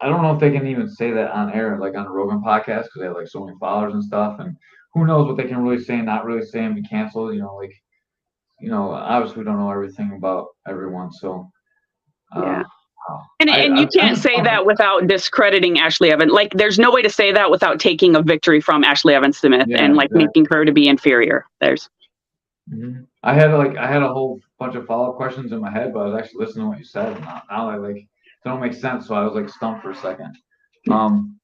I don't know if they can even say that on air, like on a Rogan podcast, because they have like so many followers and stuff, and who knows what they can really say and not really say and be canceled. Obviously we don't know everything about everyone, so yeah. And you can't say that without discrediting Ashley Evans. Like, there's no way to say that without taking a victory from Ashley Evans Smith and making her to be inferior. Mm-hmm. I had a whole bunch of follow-up questions in my head, but I was actually listening to what you said. And now they don't make sense, so I was like stumped for a second. Can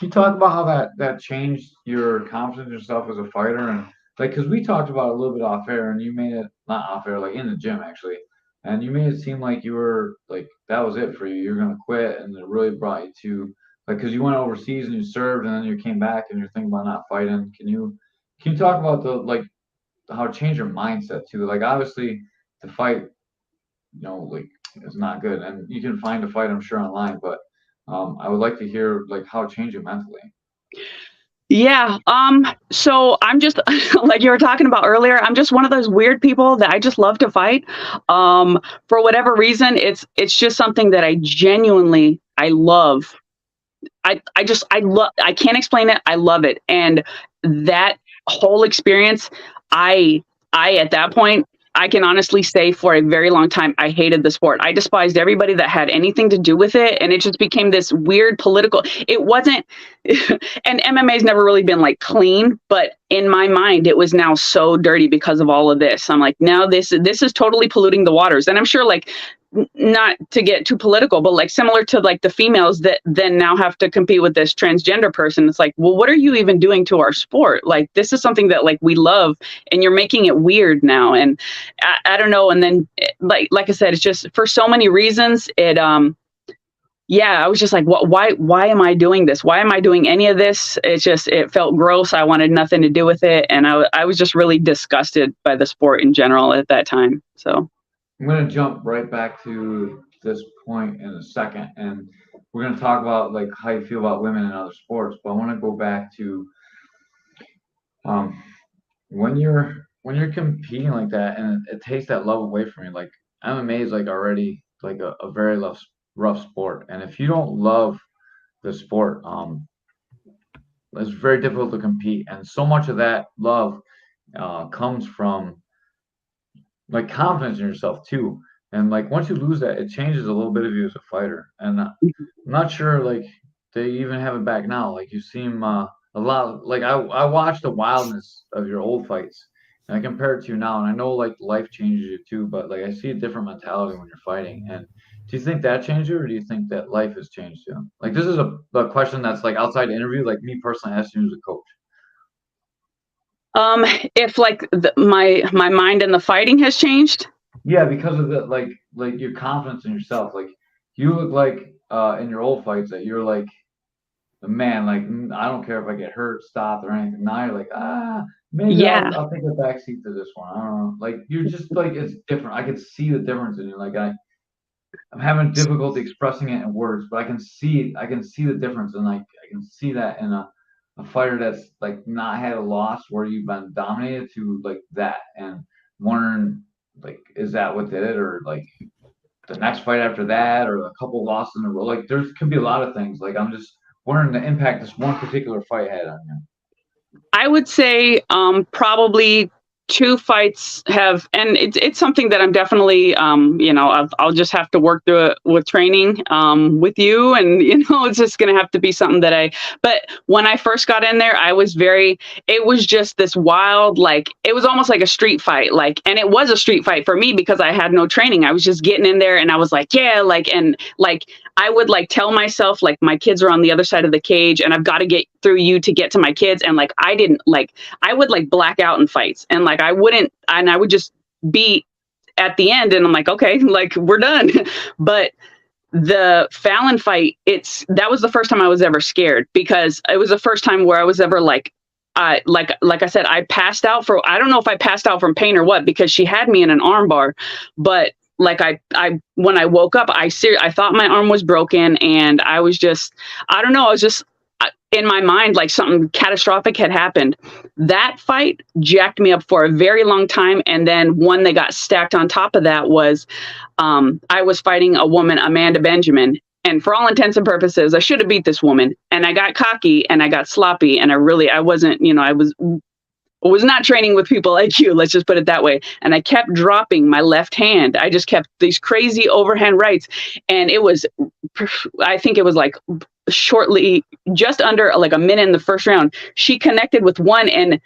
you talk about how that changed your confidence in yourself as a fighter? And because we talked about it a little bit off air, and you made it not off air, like in the gym actually, and you made it seem like you were like that was it for you. You're gonna quit, and it really brought you to because you went overseas and you served, and then you came back and you're thinking about not fighting. Can you talk about how it changed your mindset too? Like obviously the fight, is not good, and you can find a fight I'm sure online, but I would like to hear how it changed you mentally. Yeah. So I'm just like you were talking about earlier, I'm just one of those weird people that I just love to fight. For whatever reason, it's just something that I genuinely love. I can't explain it. I love it. And that whole experience, I at that point, I can honestly say for a very long time, I hated the sport. I despised everybody that had anything to do with it. And it just became this weird political, it wasn't, and MMA's never really been like clean, but in my mind, it was now so dirty because of all of this. I'm like, now this is totally polluting the waters. And I'm sure not to get too political, but similar to the females that then now have to compete with this transgender person. It's like, well, what are you even doing to our sport? This is something that we love, and you're making it weird now. And I don't know. And then like I said, it's just for so many reasons. I was just like, why am I doing this? Why am I doing any of this? It felt gross. I wanted nothing to do with it. And I was just really disgusted by the sport in general at that time. So. I'm going to jump right back to this point in a second, and we're going to talk about how you feel about women in other sports. But I want to go back to when you're competing like that, and it takes that love away from you. MMA is already a very rough sport, and if you don't love the sport, it's very difficult to compete. And so much of that love comes from confidence in yourself too. And once you lose that, it changes a little bit of you as a fighter. And I'm not sure they even have it back now. You seem a lot I watched the wildness of your old fights, and I compare it to you now, and I know life changes you too, but I see a different mentality when you're fighting. And do you think that changed you, or do you think that life has changed you? This is a question that's outside the interview, me personally asking you as a coach. If my mind and the fighting has changed. Yeah, because of the your confidence in yourself. You look in your old fights that you're the man. I don't care if I get hurt, stopped, or anything. Now you're maybe I'll take a backseat to this one. I don't know. You're just it's different. I can see the difference in you. I'm having difficulty expressing it in words, but I can see it. I can see the difference, and I can see that in a fighter that's not had a loss where you've been dominated to that, and wondering is that what did it, or the next fight after that, or a couple losses in a row. There could be a lot of things. I'm just wondering the impact this one particular fight had on you. I would say probably two fights have, and it's something that I'm definitely, I'll just have to work through it with training with you. And, it's just going to have to be something but when I first got in there, it was just this wild, like, it was almost like a street fight. Like, and it was a street fight for me because I had no training. I was just getting in there and I was like, yeah, like, and like, I would like tell myself like my kids are on the other side of the cage and I've got to get through you to get to my kids. And like, I would like black out in fights and like, I would just be at the end and I'm like, okay, like we're done. But the Fallon fight, that was the first time I was ever scared because it was the first time where I was ever like, like I said, I don't know if I passed out from pain or what, because she had me in an arm bar, but like when I woke up, I thought my arm was broken and I was just, I don't know. I was just in my mind, like something catastrophic had happened. That fight jacked me up for a very long time. And then one that got stacked on top of that was, I was fighting a woman, Amanda Benjamin. And for all intents and purposes, I should have beat this woman. And I got cocky and I got sloppy. And I wasn't, I was not training with people like you. Let's just put it that way. And I kept dropping my left hand. I just kept these crazy overhand rights. And I think it was like shortly, just under like a minute in the first round, she connected with one and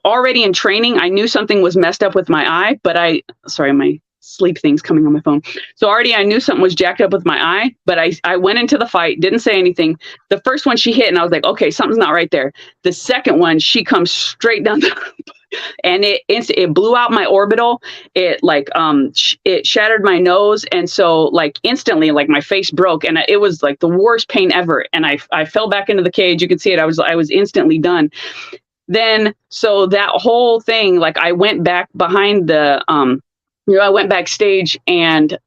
already in training, I knew something was messed up with my eye, but sorry, my sleep thing's coming on my phone. So already I knew something was jacked up with my eye, but I went into the fight, didn't say anything. The first one she hit and I was like, okay, something's not right there. The second one, she comes straight down and it blew out my orbital. It like, it shattered my nose. And so like instantly, like my face broke and it was like the worst pain ever. And I fell back into the cage. You could see it. I was instantly done. Then, so that whole thing, like I went back behind I went backstage and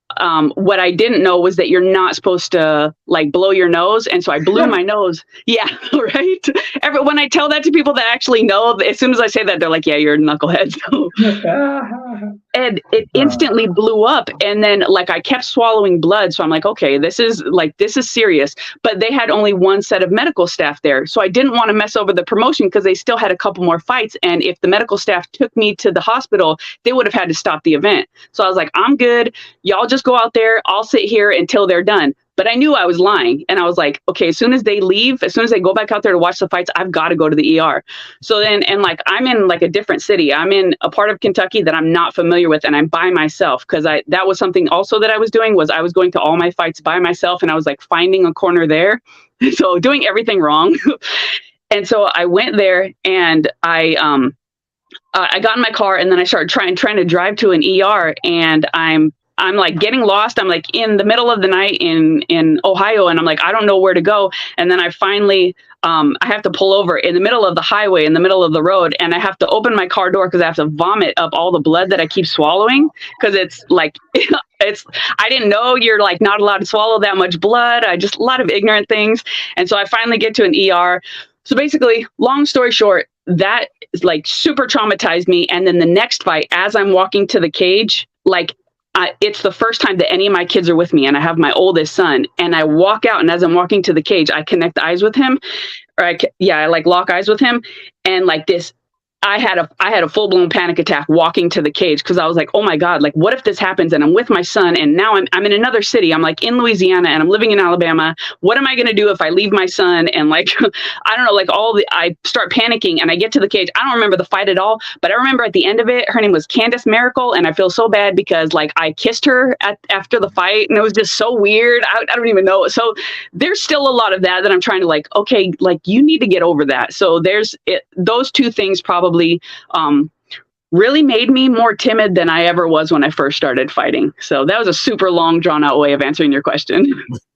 what I didn't know was that you're not supposed to like blow your nose. And so I blew my nose. Yeah. Right. When I tell that to people that actually know, as soon as I say that, they're like, yeah, you're a knucklehead. And it instantly blew up. And then like I kept swallowing blood. So I'm like, okay, this is serious. But they had only one set of medical staff there. So I didn't want to mess over the promotion because they still had a couple more fights. And if the medical staff took me to the hospital, they would have had to stop the event. So I was like, I'm good. Y'all just go out there. I'll sit here until they're done. But I knew I was lying. And I was like, okay, as soon as they leave, as soon as they go back out there to watch the fights, I've got to go to the ER. So then, and like, I'm in like a different city. I'm in a part of Kentucky that I'm not familiar with. And I'm by myself because that was something also that I was doing was I was going to all my fights by myself. And I was like finding a corner there. So doing everything wrong. And so I went there and I got in my car and then I started trying to drive to an ER and I'm like getting lost. I'm like in the middle of the night in Ohio and I'm like, I don't know where to go. And then I finally, I have to pull over in the middle of the highway, in the middle of the road. And I have to open my car door because I have to vomit up all the blood that I keep swallowing. Cause it's like, I didn't know you're like not allowed to swallow that much blood. A lot of ignorant things. And so I finally get to an ER. So basically, long story short, that like super traumatized me. And then the next fight, as I'm walking to the cage, like it's the first time that any of my kids are with me and I have my oldest son and I walk out and as I'm walking to the cage, I connect eyes with him or I like lock eyes with him. And like this, I had a full blown panic attack walking to the cage because I was like, oh my God, like what if this happens and I'm with my son and now I'm in another city. I'm like in Louisiana and I'm living in Alabama. What am I going to do if I leave my son? And like, I don't know, like I start panicking and I get to the cage. I don't remember the fight at all, but I remember at the end of it, her name was Candace Miracle. And I feel so bad because like I kissed her after the fight and it was just so weird. I don't even know. So there's still a lot of that I'm trying to like, okay, like you need to get over that. So those two things probably really made me more timid than I ever was when I first started fighting. So that was a super long, drawn out way of answering your question.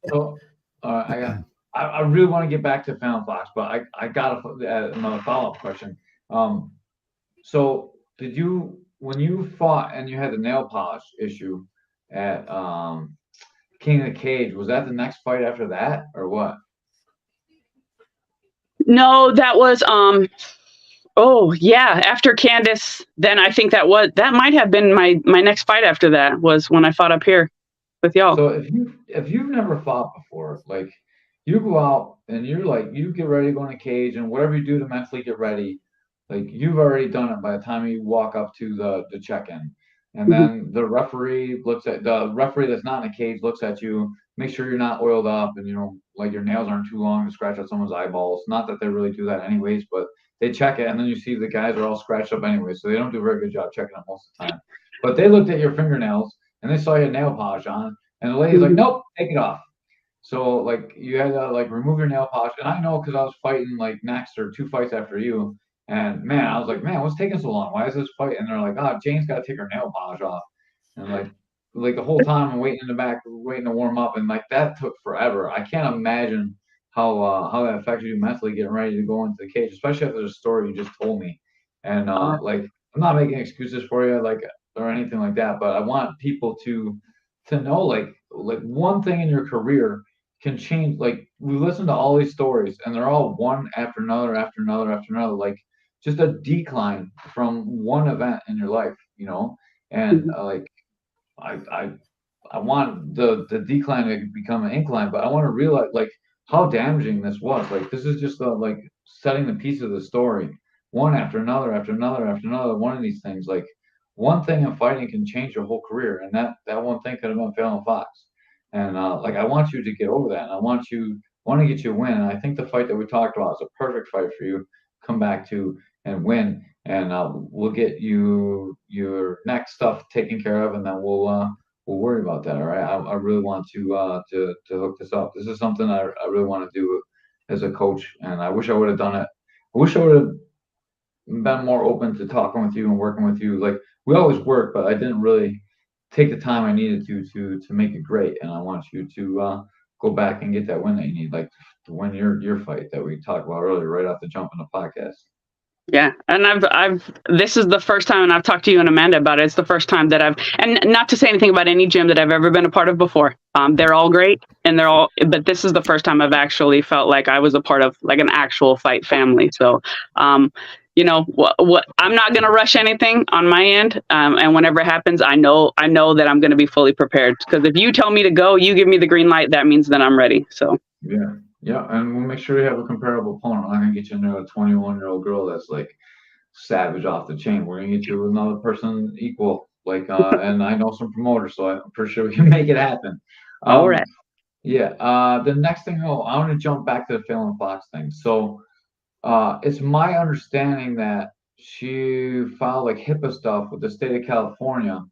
So I really want to get back to Fallon Fox, but I got another follow-up question. So when you fought and you had the nail polish issue at King of the Cage, was that the next fight after that or what? No, that was oh yeah, after Candace, then I think that might have been my next fight after that was when I fought up here with y'all. So if you've never fought before, like you go out and you're like, you get ready to go in a cage, and whatever you do to mentally get ready, like you've already done it by the time you walk up to the check-in. And Mhm. then the referee that's not in a cage looks at you, make sure you're not oiled up, and like your nails aren't too long to scratch out someone's eyeballs. Not that they really do that anyways, but they check it, and then you see the guys are all scratched up anyway, so they don't do a very good job checking it most of the time. But they looked at your fingernails and they saw you had nail polish on, and the lady's like, Mhm. "Nope, take it off." So like you had to like remove your nail polish, and I know because I was fighting like next or two fights after you, and man, I was like, man, what's taking so long? Why is this fight? And they're like, oh, Jane's got to take her nail polish off, and like the whole time I'm waiting in the back, waiting to warm up, and like that took forever. I can't imagine how that affected you mentally getting ready to go into the cage, especially after the story you just told me. And Uh, like I'm not making excuses for you, like or anything like that, but I want people to know like one thing in your career can change. Like we listen to all these stories and they're all one after another after another after another, like just a decline from one event in your life, and mhm. like I I I want the decline to become an incline, but I want to realize like how damaging this was. Like this is just like setting the piece of the story, one after another after another after another. One of these things, like one thing in fighting can change your whole career, and that one thing could have been Fallon Fox. And like I want you to get over that, and I want to get you a win. And I think the fight that we talked about is a perfect fight for you. Come back to and win, and we'll get you your next stuff taken care of, and then we'll worry about that. All right. I really want to hook this up. This is something I really want to do as a coach, and I wish I would have done it. I wish I would have been more open to talking with you and working with you. Like we always work, but I didn't really take the time I needed to make it great. And I want you to go back and get that win that you need, like to win your fight that we talked about earlier, right off the jump in the podcast. Yeah, and this is the first time, and I've talked to you and Amanda about it. It's the first time that and not to say anything about any gym that I've ever been a part of before. They're all great, and but this is the first time I've actually felt like I was a part of like an actual fight family. So, what I'm not gonna rush anything on my end, and whenever it happens, I know that I'm gonna be fully prepared. Because if you tell me to go, you give me the green light, that means that I'm ready. So. Yeah, yeah, and we'll make sure you have a comparable opponent. I'm not gonna get you into a 21-year-old girl that's like savage off the chain. We're gonna get you another person equal. Like, and I know some promoters, so I'm pretty sure we can make it happen. All Um, right. yeah. The next thing, I want to jump back to the Fallon Fox thing. So, it's my understanding that she filed like HIPAA stuff with the state of California,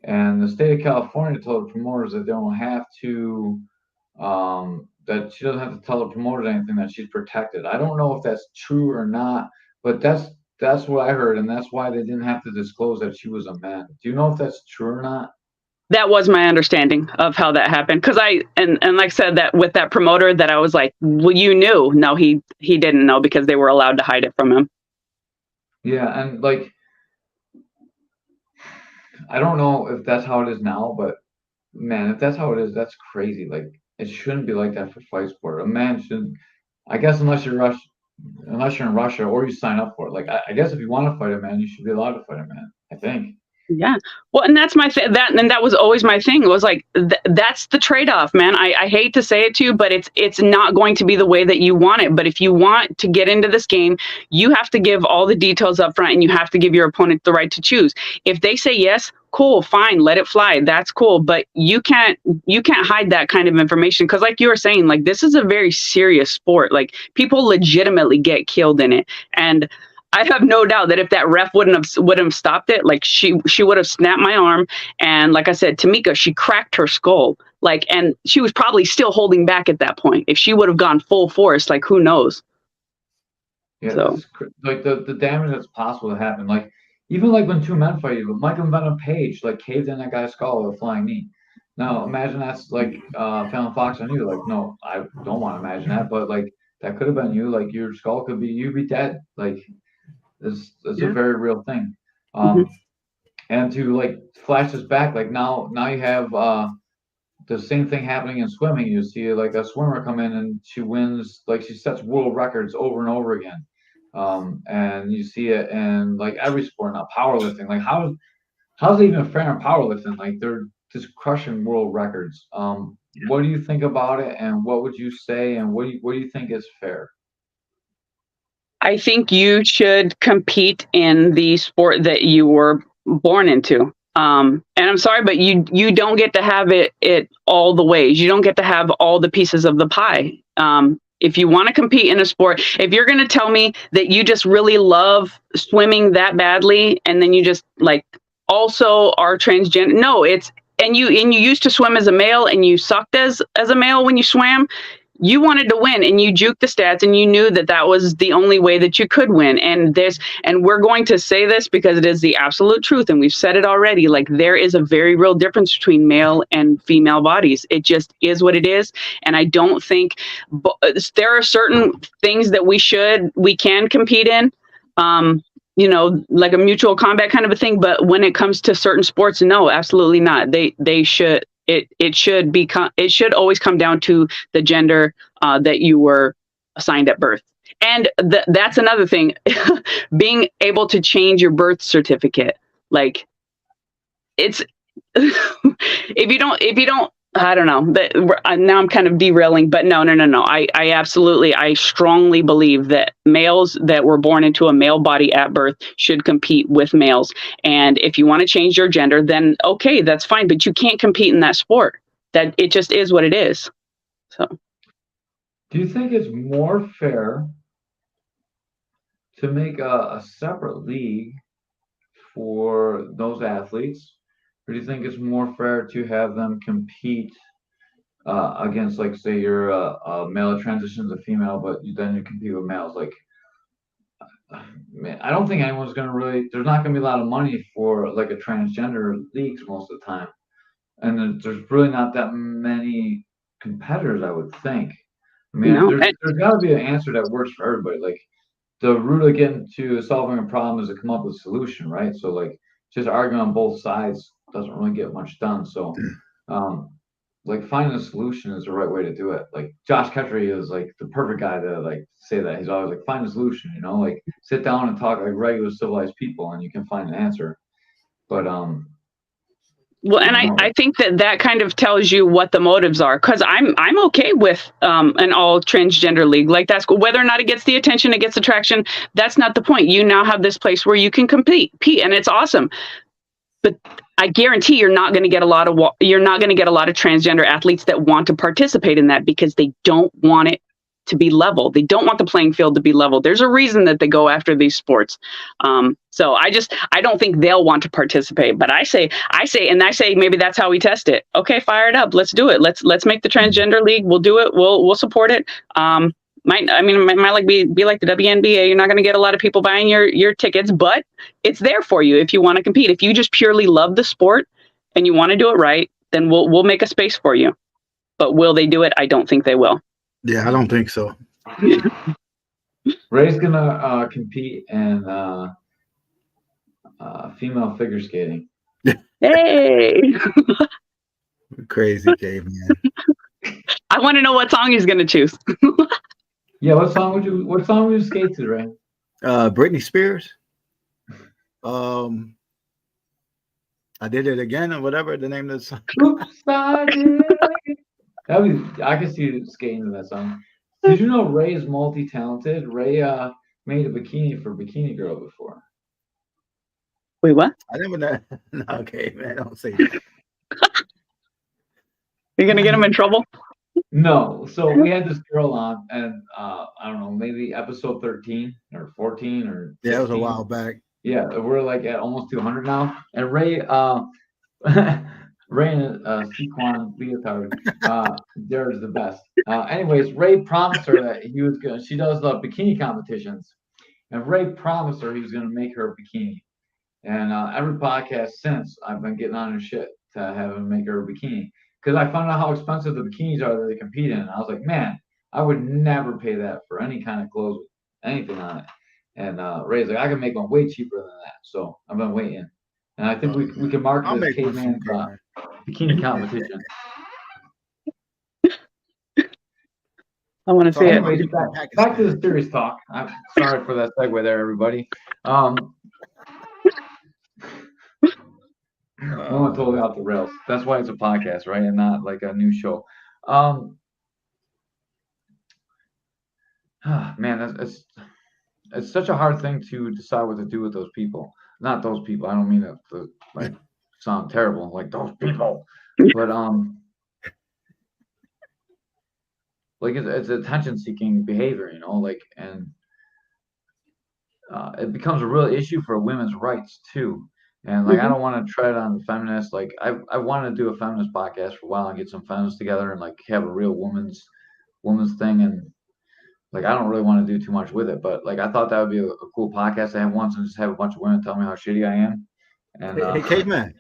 and the state of California told the promoters that they don't have to that she doesn't have to tell the promoters anything, that she's protected. I don't know if that's true or not, but that's what I heard, and that's why they didn't have to disclose that she was a man. Do you know if that's true or not? That was my understanding of how that happened. Because and like I said, that with that promoter, that I was like, well, you knew. No, he didn't know because they were allowed to hide it from him. Yeah, and like I don't know if that's how it is now, but man, if that's how it is, that's crazy. Like it shouldn't be like that for fight sport. A man should, I guess, unless you're in Russia or you sign up for it. Like I guess if you want to fight a man, you should be allowed to fight a man. I think. Yeah. Well, and that's that was always my thing. It was like that's the trade off, man. I hate to say it to you, but it's not going to be the way that you want it. But if you want to get into this game, you have to give all the details up front, and you have to give your opponent the right to choose. If they say yes, cool, fine, let it fly. That's cool. But you can't hide that kind of information, because, like you were saying, like this is a very serious sport. Like people legitimately get killed in it, and I have no doubt that if that ref wouldn't have stopped it, like she would have snapped my arm, and like I said, Tamika, she cracked her skull, like, and she was probably still holding back at that point. If she would have gone full force, like who knows? Yeah, So like the damage that's possible to happen. Like even like when two men fight, Michael Venom Page like caved in that guy's skull with a flying knee. Now imagine that's like Fallon Fox on you. Like no, I don't want to imagine that, but like that could have been you. Like your skull could be you be dead. Like it's a yeah. very real thing. Hmm. And to like flash this back, like now you have the same thing happening in swimming. You see like a swimmer come in and she wins, like she sets world records over and over again. And you see it in like every sport now, powerlifting. Like how's it even fair in powerlifting? Like they're just crushing world records. what do you think about it, and what would you say, and what do you think is fair? I think you should compete in the sport that you were born into. And I'm sorry, but you don't get to have it all the ways. You don't get to have all the pieces of the pie. If you want to compete in a sport, if you're going to tell me that you just really love swimming that badly, and then you just like also are transgender, no, it's and you used to swim as a male and you sucked as a male when you swam. You wanted to win and you juked the stats and you knew that that was the only way that you could win. And we're going to say this because it is the absolute truth. And we've said it already, like there is a very real difference between male and female bodies. It just is what it is. And I don't think there are certain things that we can compete in, like a mutual combat kind of a thing. But when it comes to certain sports, no, absolutely not. They should. It should always come down to the gender that you were assigned at birth. And that's another thing, being able to change your birth certificate. Like it's, if you don't, I don't know, but now I'm kind of derailing, but no. I strongly believe that males that were born into a male body at birth should compete with males. And if you want to change your gender, then okay, that's fine, but you can't compete in that sport. That it just is what it is. So Do you think it's more fair to make a separate league for those athletes, or do you think it's more fair to have them compete against, like, say you're a male that transitions to female, but then you compete with males? Like, man, I don't think anyone's gonna really. There's not gonna be a lot of money for like a transgender leagues most of the time, and there's really not that many competitors, I would think. I mean, no. there's got to be an answer that works for everybody. Like the root of getting to solving a problem is to come up with a solution, right? So like just arguing on both sides doesn't really get much done. So like finding a solution is the right way to do it. Like Josh Kettery is like the perfect guy to like say that. He's always like, find a solution, like sit down and talk like regular civilized people and you can find an answer. But well, and I think that kind of tells you what the motives are, because I'm okay with an all transgender league. Like that's cool. Whether or not it gets the attention, it gets attraction, that's not the point. You now have this place where you can compete, and it's awesome. But I guarantee you're not going to get a lot of transgender athletes that want to participate in that, because they don't want it to be level. They don't want the playing field to be level. There's a reason that they go after these sports. So I don't think they'll want to participate. But I say maybe that's how we test it. Okay, fire it up. Let's do it. Let's make the transgender league. We'll do it. We'll support it. Might like be like the WNBA. You're not going to get a lot of people buying your tickets, but it's there for you if you want to compete. If you just purely love the sport and you want to do it right, then we'll make a space for you. But will they do it? I don't think they will. Yeah, I don't think so. Ray's gonna compete in female figure skating. Hey, Crazy caveman. I want to know what song he's going to choose. Yeah, what song would you skate to, Ray? Britney Spears. I Did It Again, or whatever the name of the song. Oops, I did it again. I can see you skating to that song. Did you know Ray is multi-talented? Ray made a bikini for Bikini Girl before. Wait, what? I never know. No, okay, man, don't say that. You're going to get him in trouble? No. So we had this girl on, and I don't know, maybe episode 13 or 14 or 15. Yeah, it was a while back. Yeah, we're like at almost 200 now. And Ray, Ray and Sequan leotard, they're the best. Anyways, Ray promised her that he was gonna. She does the bikini competitions, and Ray promised her he was gonna make her a bikini. And every podcast since, I've been getting on her shit to have him make her a bikini, because I found out how expensive the bikinis are that they compete in. And I was like, man, I would never pay that for any kind of clothes, anything on it. And Ray's like, I can make one way cheaper than that. So I've been waiting. And I think we can market this Caveman's bikini competition. I want to see it. Anyways, back to the serious talk. I'm sorry for that segue there, everybody. We went totally off the rails. That's why it's a podcast, right? And not like a new show. Um, man, it's such a hard thing to decide what to do with those people. Not those people. I don't mean that to like sound terrible, like those people, but like it's attention-seeking behavior, you know, like, and it becomes a real issue for women's rights too. And like, I Hmm. don't want to tread on feminists. Like, I want to do a feminist podcast for a while and get some feminists together and like have a real woman's thing. And like, I don't really want to do too much with it, but like, I thought that would be a cool podcast to have once and just have a bunch of women tell me how shitty I am. And Hey, Caveman,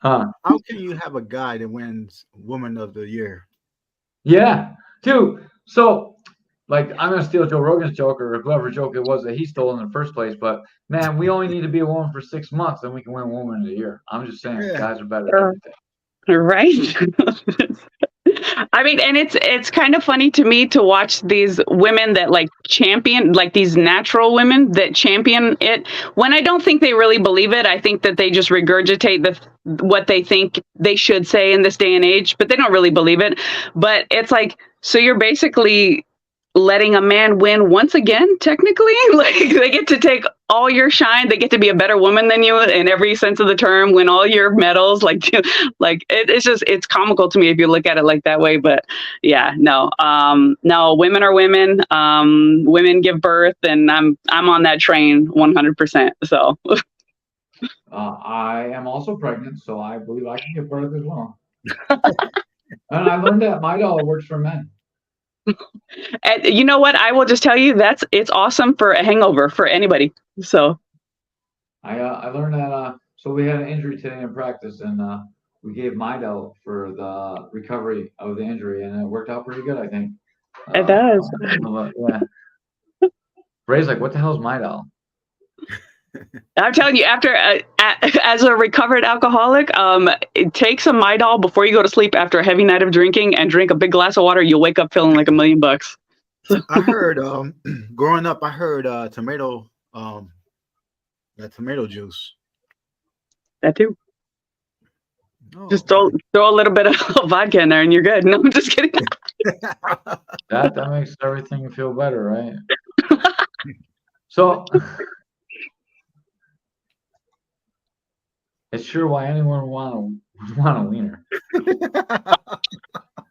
huh, how can you have a guy that wins Woman of the Year? yeah, dude. So like, I'm gonna steal Joe Rogan's joke or whoever joke it was that he stole in the first place. But man, we only need to be a woman for 6 months, and we can win Woman of the Year. I'm just saying, Yeah. guys are better at everything. Right. I mean, and it's kind of funny to me to watch these women that like champion, like these natural women that champion it, when I don't think they really believe it. I think that they just regurgitate what they think they should say in this day and age, but they don't really believe it. But it's like, so you're basically letting a man win once again, technically. Like, they get to take all your shine, they get to be a better woman than you in every sense of the term, win all your medals. Like, it's just, it's comical to me if you look at it like that way. But yeah, no, no, women are women. Women give birth, and I'm on that train 100%. So I am also pregnant, so I believe I can give birth as well. And I learned that my dollar works for men. and you know what, I will just tell you, it's awesome for a hangover for anybody. So I learned that. So we had an injury today in practice, and we gave Midel for the recovery of the injury, and it worked out pretty good, I think. it does. Yeah. Ray's like, what the hell is Midel? I'm telling you, after as a recovered alcoholic, take some Midol before you go to sleep after a heavy night of drinking, and drink a big glass of water. You'll wake up feeling like $1,000,000. I heard growing up, I heard tomato that tomato juice. That too. Oh, Just throw a little bit of vodka in there, and you're good. No, I'm just kidding. That makes everything feel better, right? So it's sure why anyone would want a wiener.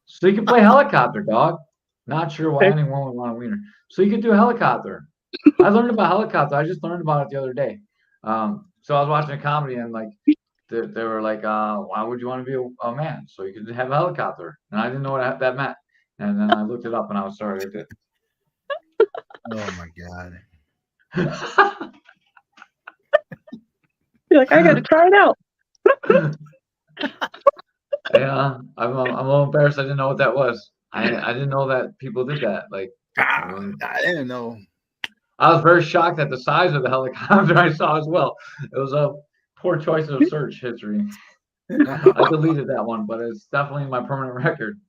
So you can play helicopter, dog. Not sure why anyone would want a wiener. So you could do helicopter. I learned about helicopter. I just learned about it the other day. So I was watching a comedy, and like they were like, why would you want to be a man? So you could have a helicopter. And I didn't know what that meant. And then I looked it up, and I was sorry I did. Oh my god. You're like, I got to try it out. Yeah, I'm a little embarrassed. I didn't know what that was. I didn't know that people did that. Like, I didn't know. I was very shocked at the size of the helicopter I saw as well. It was a poor choice of search history. I deleted that one, but it's definitely my permanent record.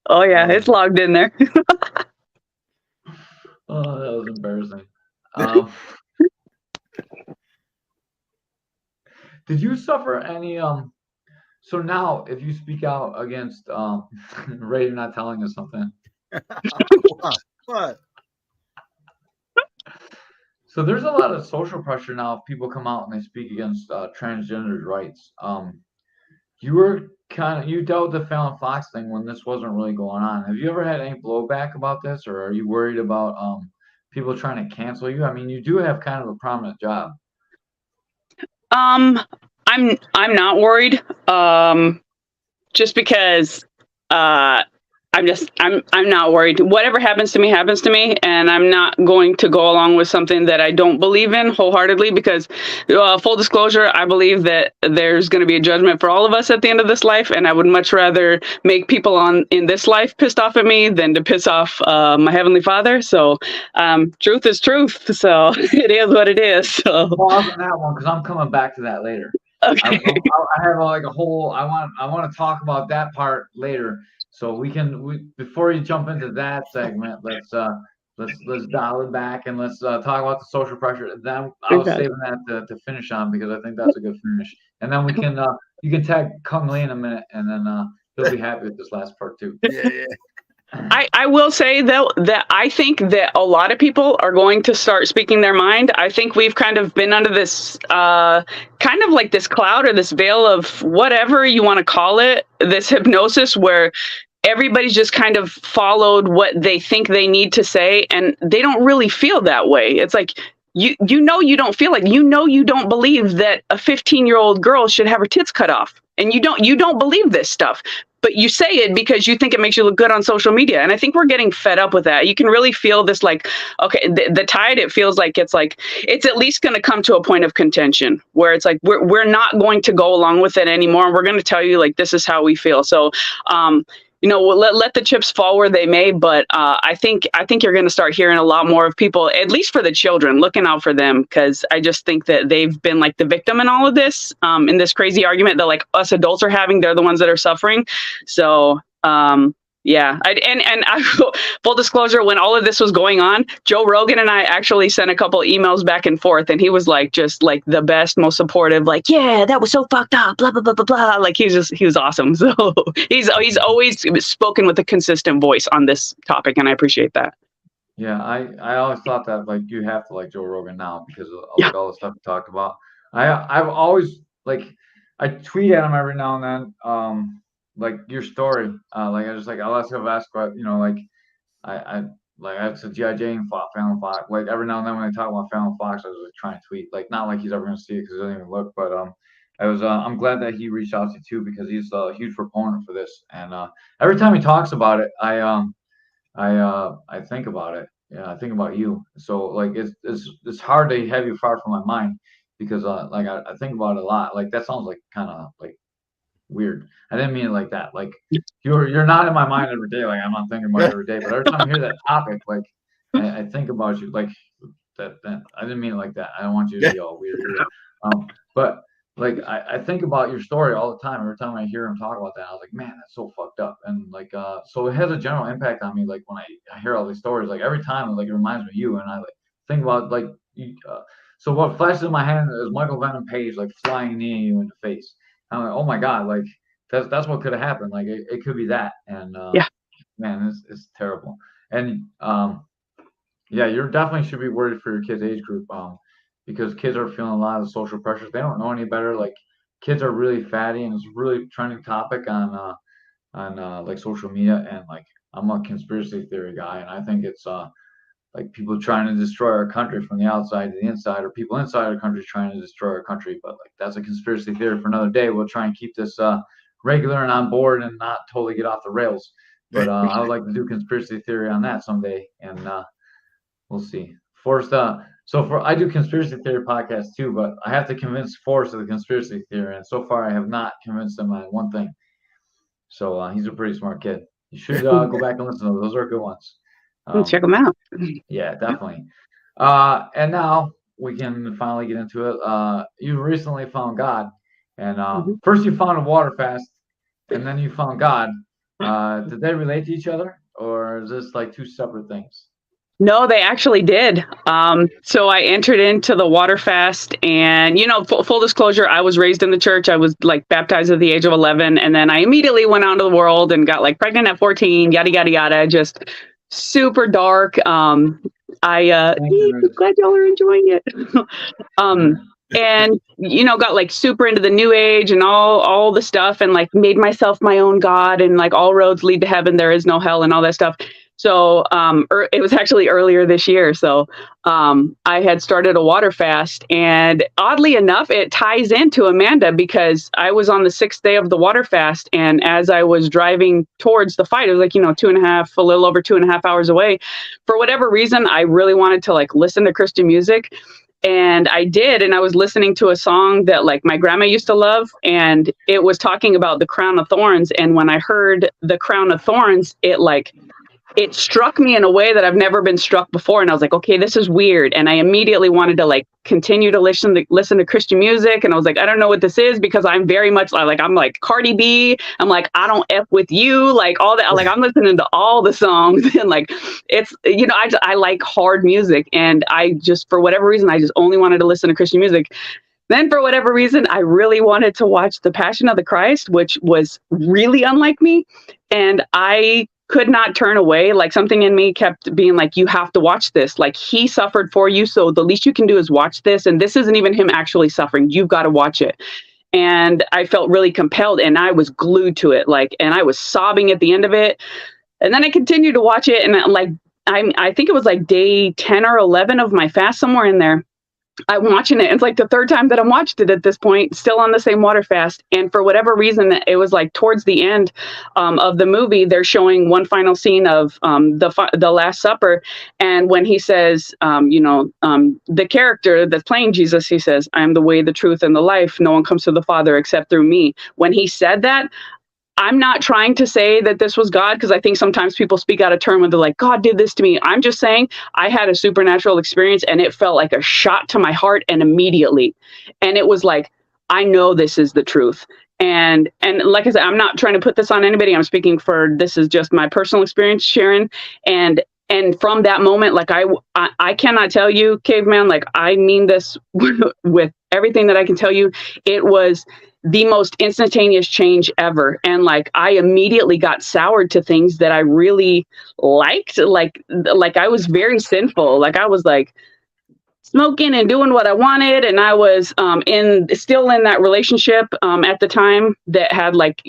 Oh yeah, it's logged in there. Oh, that was embarrassing. Did you suffer any so now if you speak out against Ray, you're not telling us something. What? So there's a lot of social pressure now if people come out and they speak against transgendered rights. You dealt with the Fallon Fox thing when this wasn't really going on. Have you ever had any blowback about this, or are you worried about people trying to cancel you? I mean, you do have kind of a prominent job. I'm not worried. Just because I'm not worried. Whatever happens to me, and I'm not going to go along with something that I don't believe in wholeheartedly. Because, full disclosure, I believe that there's going to be a judgment for all of us at the end of this life, and I would much rather make people in this life pissed off at me than to piss off my heavenly Father. So, truth is truth. So it is what it is. So Well, on that one, because I'm coming back to that later. okay. I have like a whole. I want to talk about that part later. So before you jump into that segment, let's dial it back and let's talk about the social pressure. Then I was saving that to finish on because I think that's a good finish. And then we can you can tag Kung Lee in a minute, and then he'll be happy with this last part too. Yeah. I will say though that I think that a lot of people are going to start speaking their mind. I think we've kind of been under this kind of like this cloud or this veil of whatever you want to call it, this hypnosis where everybody's just kind of followed what they think they need to say, and they don't really feel that way. It's like you don't feel like you don't believe that a 15-year-old girl should have her tits cut off, and you don't believe this stuff, but you say it because you think it makes you look good on social media. And I think we're getting fed up with that. You can really feel this, like, okay, the tide, it feels like it's at least going to come to a point of contention where it's like we're not going to go along with it anymore, and we're going to tell you like this is how we feel. So we'll let the chips fall where they may, but I think you're going to start hearing a lot more of people, at least for the children, looking out for them, because I just think that they've been like the victim in all of this, in this crazy argument that like us adults are having. They're the ones that are suffering. So yeah, full disclosure, when all of this was going on, Joe Rogan and I actually sent a couple emails back and forth, and he was like just like the best, most supportive, like, yeah, that was so fucked up, blah blah blah blah blah. Like he was awesome. So he's always spoken with a consistent voice on this topic, and I appreciate that. Yeah, I always thought that like you have to like Joe Rogan now because of like all the stuff we talked about. I've always like I tweet at him every now and then. Like your story, like I just like I'll ask about, like I said G.I. Jane fought Fallon Fox. Like every now and then when I talk about Fallon Fox, I was like trying to tweet, like not like he's ever gonna see it because he doesn't even look, but I'm glad that he reached out to you too because he's a huge proponent for this, and every time he talks about it, I think about it. Yeah, I think about you. So like it's hard to have you far from my mind because like I think about it a lot. Like that sounds like kind of like weird. I didn't mean it like that. Like you're not in my mind every day. Like I'm not thinking about it every day. But every time I hear that topic, like I think about you. Like that. I didn't mean it like that. I don't want you to be all weird. But like I think about your story all the time. Every time I hear him talk about that, I was like, man, that's so fucked up. And like so it has a general impact on me. Like when I hear all these stories, like every time, like it reminds me of you. And I like think about like so what flashes in my hand is Michael Venom Page like flying near you in the face. I'm like, oh my God, like that's what could have happened. Like it could be that. And man, it's terrible. And yeah, you definitely should be worried for your kids' age group. Because kids are feeling a lot of social pressures. They don't know any better. Like kids are really fatty, and it's a really trending topic on like social media. And like I'm a conspiracy theory guy, and I think it's like people trying to destroy our country from the outside to the inside, or people inside our country trying to destroy our country. But like that's a conspiracy theory for another day. We'll try and keep this regular and on board and not totally get off the rails. But I would like to do conspiracy theory on that someday, and we'll see. Forrest, I do conspiracy theory podcasts too, but I have to convince Forrest of the conspiracy theory, and so far I have not convinced him on one thing. So he's a pretty smart kid. You should go back and listen to those. Those are good ones. Check them out. Yeah, definitely. And now we can finally get into it. You recently found God, and first you found a water fast, and then you found God. Did they relate to each other, or is this like two separate things? No, they actually did. So I entered into the water fast, and full disclosure, I was raised in the church. I was like baptized at the age of 11, and then I immediately went out into the world and got like pregnant at 14. Yada yada yada. Just super dark. I'm glad y'all are enjoying it. And got like super into the new age and all the stuff, and like made myself my own God, and like all roads lead to heaven, there is no hell, and all that stuff. So it was actually earlier this year. So I had started a water fast, and oddly enough, it ties into Amanda because I was on the 6th day of the water fast. And as I was driving towards the fight, it was like, a little over 2.5 hours away. For whatever reason, I really wanted to like listen to Christian music. And I did. And I was listening to a song that like my grandma used to love. And it was talking about the crown of thorns. And when I heard the crown of thorns, it struck me in a way that I've never been struck before. And I was like, okay, this is weird. And I immediately wanted to like continue to listen to Christian music. And I was like, I don't know what this is, because I'm very much like, I'm like Cardi B. I'm like, I don't F with you. Like all that, like I'm listening to all the songs, and like, it's, I like hard music. And I just, for whatever reason, I just only wanted to listen to Christian music. Then, for whatever reason, I really wanted to watch The Passion of the Christ, which was really unlike me. And I could not turn away. Like something in me kept being like, you have to watch this. Like he suffered for you. So the least you can do is watch this. And this isn't even him actually suffering. You've got to watch it. And I felt really compelled and I was glued to it. Like, and I was sobbing at the end of it. And then I continued to watch it. And like, I think it was like day 10 or 11 of my fast, somewhere in there. I'm watching it. It's like the third time that I'm watched it at this point, still on the same water fast. And for whatever reason, it was like towards the end of the movie, they're showing one final scene of the Last Supper. And when he says, the character that's playing Jesus, he says, "I am the way, the truth, and the life. No one comes to the Father except through me." When he said that, I'm not trying to say that this was God, because I think sometimes people speak out of turn when they're like, God did this to me. I'm just saying I had a supernatural experience and it felt like a shot to my heart and immediately. And it was like, I know this is the truth. And like I said, I'm not trying to put this on anybody. I'm speaking for, this is just my personal experience, Sharon. And from that moment, like I cannot tell you, Caveman, like I mean this with everything that I can tell you. It was the most instantaneous change ever. And like, I immediately got soured to things that I really liked. Like I was very sinful. Like I was like smoking and doing what I wanted. And I was still in that relationship at the time that had like,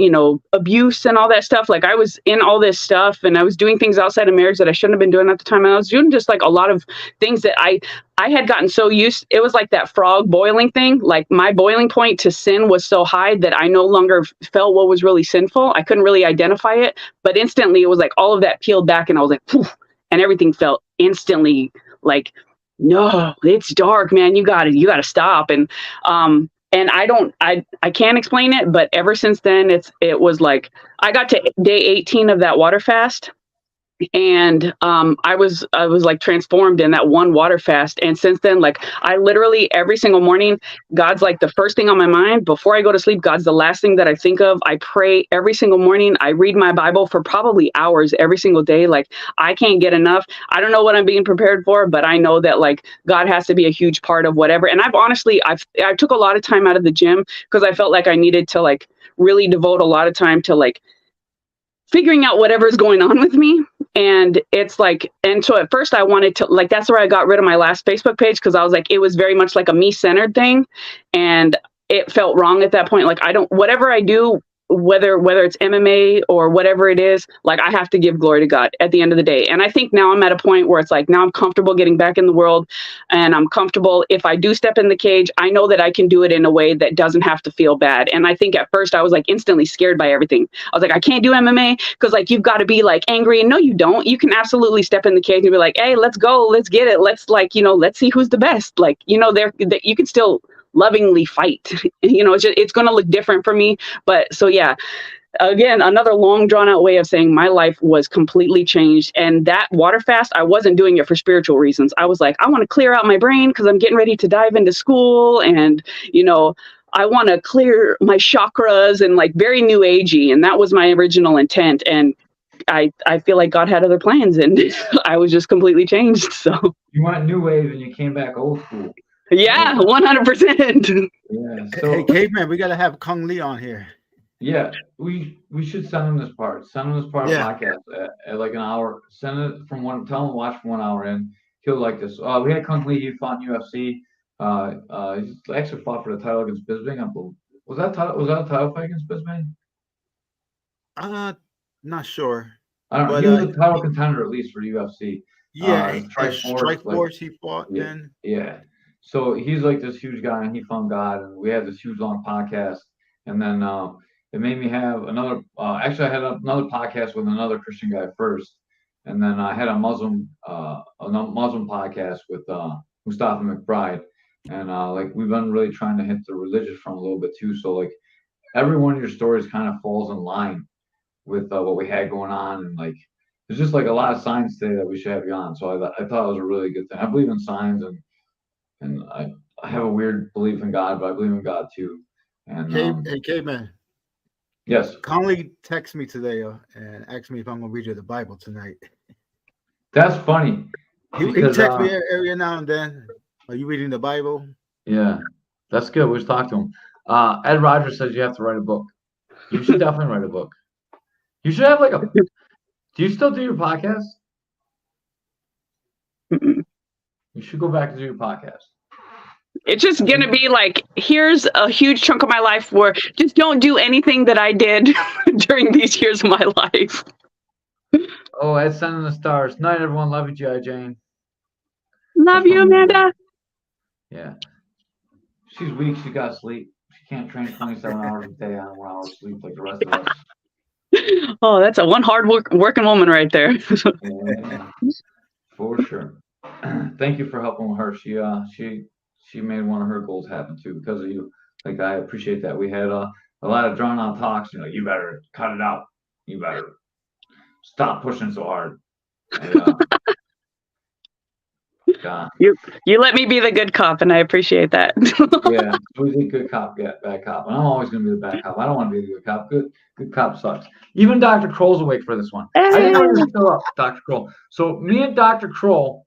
abuse and all that stuff. Like I was in all this stuff and I was doing things outside of marriage that I shouldn't have been doing at the time. And I was doing just like a lot of things that I had gotten so used. It was like that frog boiling thing. Like my boiling point to sin was so high that I no longer felt what was really sinful. I couldn't really identify it, but instantly it was like all of that peeled back and I was like, poof, and everything felt instantly like, no, it's dark, man. You gotta stop. And I can't explain it, but ever since then, it was like I got to day 18 of that water fast. And I was like transformed in that one water fast. And since then, like I literally every single morning, God's like the first thing on my mind before I go to sleep. God's the last thing that I think of. I pray every single morning. I read my Bible for probably hours every single day. Like I can't get enough. I don't know what I'm being prepared for, but I know that like God has to be a huge part of whatever. And I took a lot of time out of the gym because I felt like I needed to like really devote a lot of time to like figuring out whatever's going on with me. And it's like, and so at first I wanted to like, that's where I got rid of my last Facebook page. Cause I was like, it was very much like a me centered thing. And it felt wrong at that point. Like whatever I do, whether it's MMA or whatever it is, like I have to give glory to God at the end of the day. And I think now I'm at a point where it's like, now I'm comfortable getting back in the world and I'm comfortable. If I do step in the cage, I know that I can do it in a way that doesn't have to feel bad. And I think at first I was like instantly scared by everything. I was like, I can't do MMA because like, you've got to be like angry. And no, you don't. You can absolutely step in the cage and be like, hey, let's go, let's get it. Let's like, let's see who's the best. Like, you can still lovingly fight. It's going to look different for me. But so yeah, again, another long drawn out way of saying my life was completely changed. And that water fast, I wasn't doing it for spiritual reasons. I was like, I want to clear out my brain because I'm getting ready to dive into school, and I want to clear my chakras and like very new agey. And that was my original intent. And I feel like God had other plans, and I was just completely changed. So you went new wave and you came back old school. Yeah, 100%. Yeah. So, hey, Caveman, we gotta have Kung Lee on here. Yeah, we should send him this part. Send him this part of the podcast at like an hour. Send it from one. Tell him to watch from 1 hour in. He'll like this. We had Kung Lee. He fought in UFC. He actually fought for the title against Bisbing. Was that a title fight against Bisbing? Not sure. I don't know. He was a title contender at least for UFC. Yeah, Strikeforce he fought then. Yeah. So he's like this huge guy, and he found God, and we had this huge long podcast, and then it made me have another. Actually, I had another podcast with another Christian guy first, and then I had a Muslim podcast with Mustafa McBride, and like we've been really trying to hit the religious front a little bit too. So like every one of your stories kind of falls in line with what we had going on, and like there's just like a lot of signs today that we should have you on. So I thought it was a really good thing. I believe in signs, and I have a weird belief in God, but I believe in God too. And hey, Caveman. Yes. Conley texted me today and asked me if I'm gonna read you the Bible tonight. That's funny. He texts me every now and then. Are you reading the Bible? Yeah. That's good. We just talked to him. Ed Rogers says you have to write a book. You should definitely write a book. You should have like a. Do you still do your podcast? Mm-mm. You should go back to do your podcast. It's just going to be like, here's a huge chunk of my life where just don't do anything that I did during these years of my life. Oh, Ed sending the stars. Night, everyone. Love you, G.I. Jane. Love you, Amanda. Yeah. She's weak. She got sleep. She can't train 27 hours a day on 1 hour sleep like the rest of us. Oh, that's a one hard working woman right there. Yeah, for sure. Thank you for helping with her. She made one of her goals happen too because of you. Like I appreciate that. We had a lot of drawn out talks. You know, you better cut it out. You better stop pushing so hard. And, God. You let me be the good cop, and I appreciate that. Yeah, we did good cop, get bad cop, and I'm always going to be the bad cop. I don't want to be the good cop. Good cop sucks. Even Dr. Kroll's awake for this one. I didn't know you were still up, Dr. Kroll. So me and Dr. Kroll,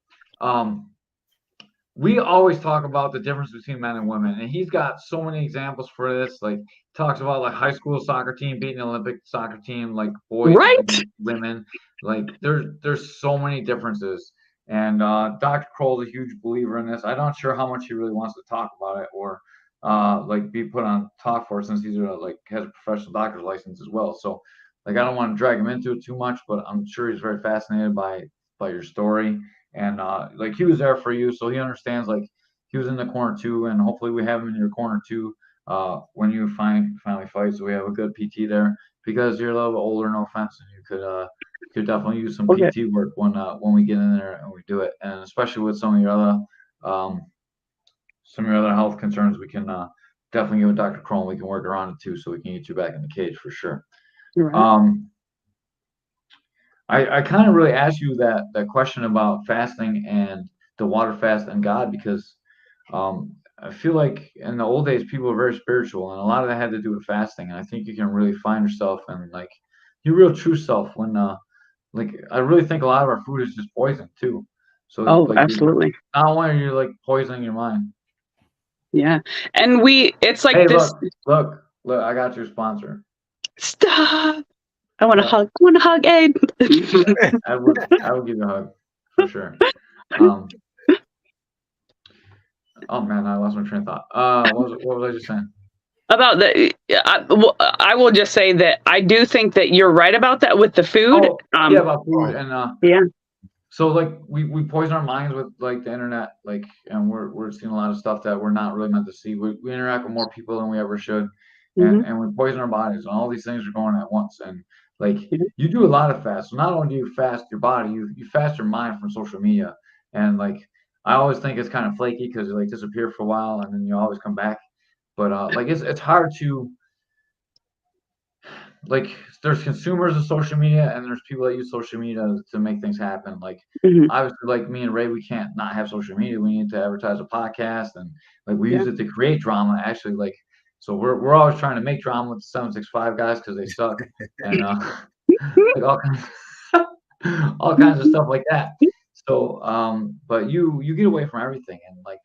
we always talk about the difference between men and women, and he's got so many examples for this. Like talks about like high school soccer team beating an Olympic soccer team, like boys, right? Women. Like there's so many differences. And Dr. Kroll's a huge believer in this. I'm not sure how much he really wants to talk about it or like be put on talk for it since he's like has a professional doctor's license as well. So like I don't want to drag him into it too much, but I'm sure he's very fascinated by your story. And like he was there for you, so he understands. Like he was in the corner too, and hopefully we have him in your corner too when you finally fight. So we have a good PT there because you're a little bit older. No offense, and you could definitely use some PT work when we get in there and we do it, and especially with some of your other health concerns, we can definitely give it Dr. Kroll. We can work around it too, so we can get you back in the cage for sure. Right. I kind of really asked you that question about fasting and the water fast and God because I feel like in the old days people were very spiritual and a lot of that had to do with fasting, and I think you can really find yourself and like your real true self when like I really think a lot of our food is just poison too. So like, absolutely. Not only are you like poisoning your mind. Yeah, and it's like hey, this. Look! I got your sponsor. Stop! I want to hug. I want to hug Aid. I would give you a hug for sure. Oh man, I lost my train of thought. What was I just saying? About I will just say that I do think that you're right about that with the food. Yeah, about food and yeah. So like we poison our minds with like the internet, like, and we're seeing a lot of stuff that we're not really meant to see. We interact with more people than we ever should, and we poison our bodies, and all these things are going at once. And like you do a lot of fast. So not only do you fast your body, you fast your mind from social media. And like I always think it's kind of flaky because you like disappear for a while and then you always come back. But like it's hard to like there's consumers of social media and there's people that use social media to make things happen. Like obviously like me and Ray, we can't not have social media. We need to advertise a podcast and like we use it to create drama actually. Like so we're always trying to make drama with the 765 guys because they suck and like all kinds of stuff like that. So but you get away from everything and like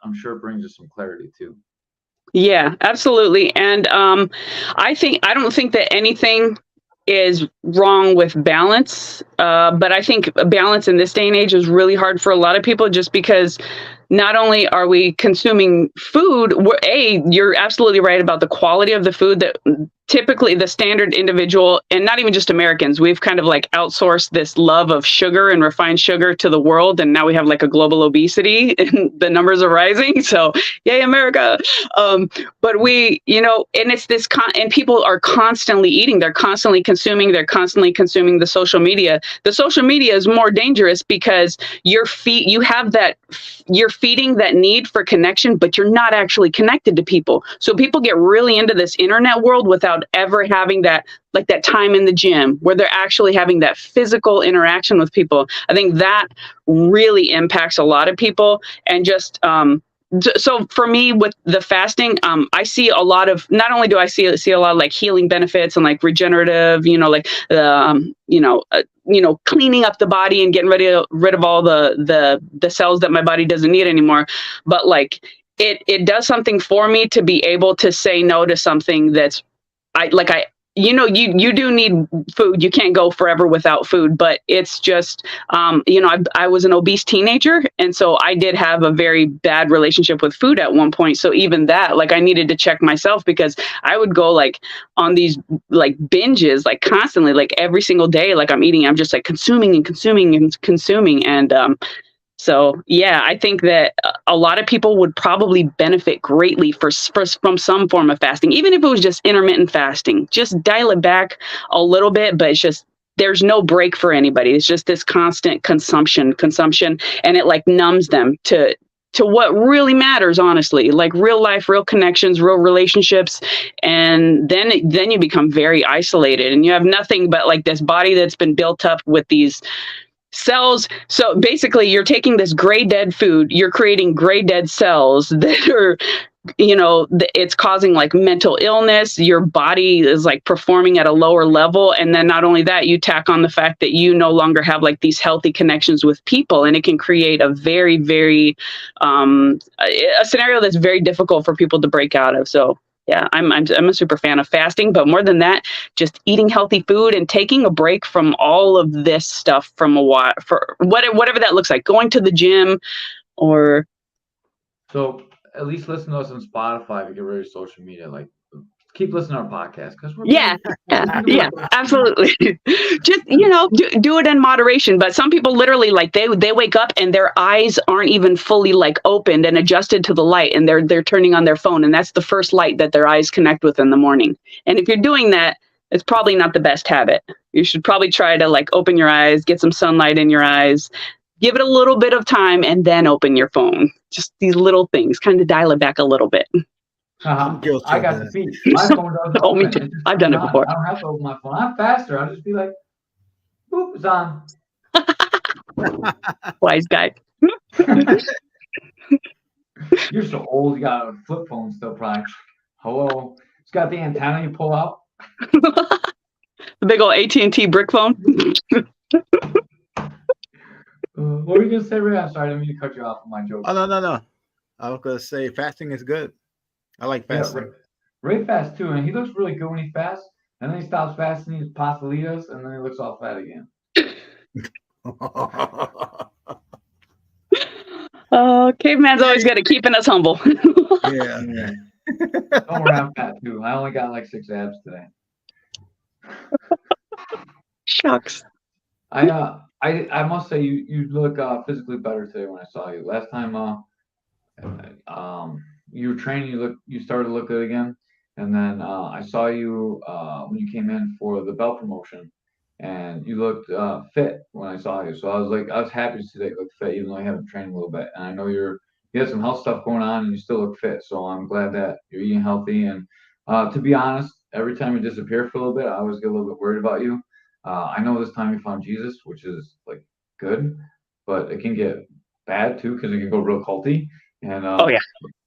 I'm sure it brings you some clarity too. Yeah, absolutely. And I don't think that anything is wrong with balance. But I think balance in this day and age is really hard for a lot of people just because not only are we consuming food, you're absolutely right about the quality of the food that typically the standard individual, and not even just Americans, we've kind of like outsourced this love of sugar and refined sugar to the world. And now we have like a global obesity and the numbers are rising. So yay, America. But we, and it's this, and people are constantly eating, they're constantly consuming the social media. The social media is more dangerous because you're feeding that need for connection, but you're not actually connected to people. So people get really into this internet world without ever having that time in the gym where they're actually having that physical interaction with people. I think that really impacts a lot of people. And just so for me with the fasting, I see a lot of, not only do I see a lot of like healing benefits and like regenerative, cleaning up the body and getting rid of all the cells that my body doesn't need anymore. But like it does something for me to be able to say no to something that's you do need food. You can't go forever without food, but it's just, I was an obese teenager. And so I did have a very bad relationship with food at one point. So even that, like I needed to check myself because I would go like on these like binges, like constantly, like every single day, like I'm just like consuming and consuming and consuming. And, so yeah, I think that a lot of people would probably benefit greatly from some form of fasting, even if it was just intermittent fasting. Just dial it back a little bit, but it's just there's no break for anybody. It's just this constant consumption, and it like numbs them to what really matters, honestly, like real life, real connections, real relationships. And then you become very isolated and you have nothing but like this body that's been built up with these cells. So basically you're taking this gray dead food, you're creating gray dead cells that are, it's causing like mental illness. Your body is like performing at a lower level. And then not only that, you tack on the fact that you no longer have like these healthy connections with people. And it can create a very, very, a scenario that's very difficult for people to break out of. So yeah, I'm a super fan of fasting, but more than that, just eating healthy food and taking a break from all of this stuff from a while, for whatever that looks like, going to the gym or. So at least listen to us on Spotify to get rid of social media. Like, keep listening to our podcast because we're yeah, absolutely. Just do it in moderation. But some people literally like they wake up and their eyes aren't even fully like opened and adjusted to the light, and they're turning on their phone, and that's the first light that their eyes connect with in the morning. And if you're doing that, it's probably not the best habit. You should probably try to like open your eyes, get some sunlight in your eyes, give it a little bit of time, and then open your phone. Just these little things, kind of dial it back a little bit. I'm guilty. I got the feet. My phone doesn't Oh, me open. too. I've done it before. I don't have to open my phone. I'm faster. I'll just be like, boop, it's on. Wise guy. You're so old. You got a flip phone still, probably. Hello. It's got the antenna you pull out. The big old AT&T brick phone. What were you going to say, Ray? I'm sorry. I didn't mean to cut you off on my joke. Oh, no. I was going to say fasting is good. I like fasting. Yeah, Ray fasts too, and he looks really good when he fasts. And then he stops fasting, he eats pastelitas, and then he looks all fat again. Caveman's always good at keeping us humble. Yeah. Don't worry, I'm fat too. I only got like 6 abs today. Shucks. I must say you look physically better today when I saw you. Last time you were training, you started to look good again. And then I saw you when you came in for the belt promotion, and you looked fit when I saw you. So I was happy to see that you look fit, even though you haven't trained a little bit. And I know you had some health stuff going on, and you still look fit. So I'm glad that you're eating healthy. And to be honest, every time you disappear for a little bit, I always get a little bit worried about you. I know this time you found Jesus, which is like good, but it can get bad too because it can go real culty. And oh yeah.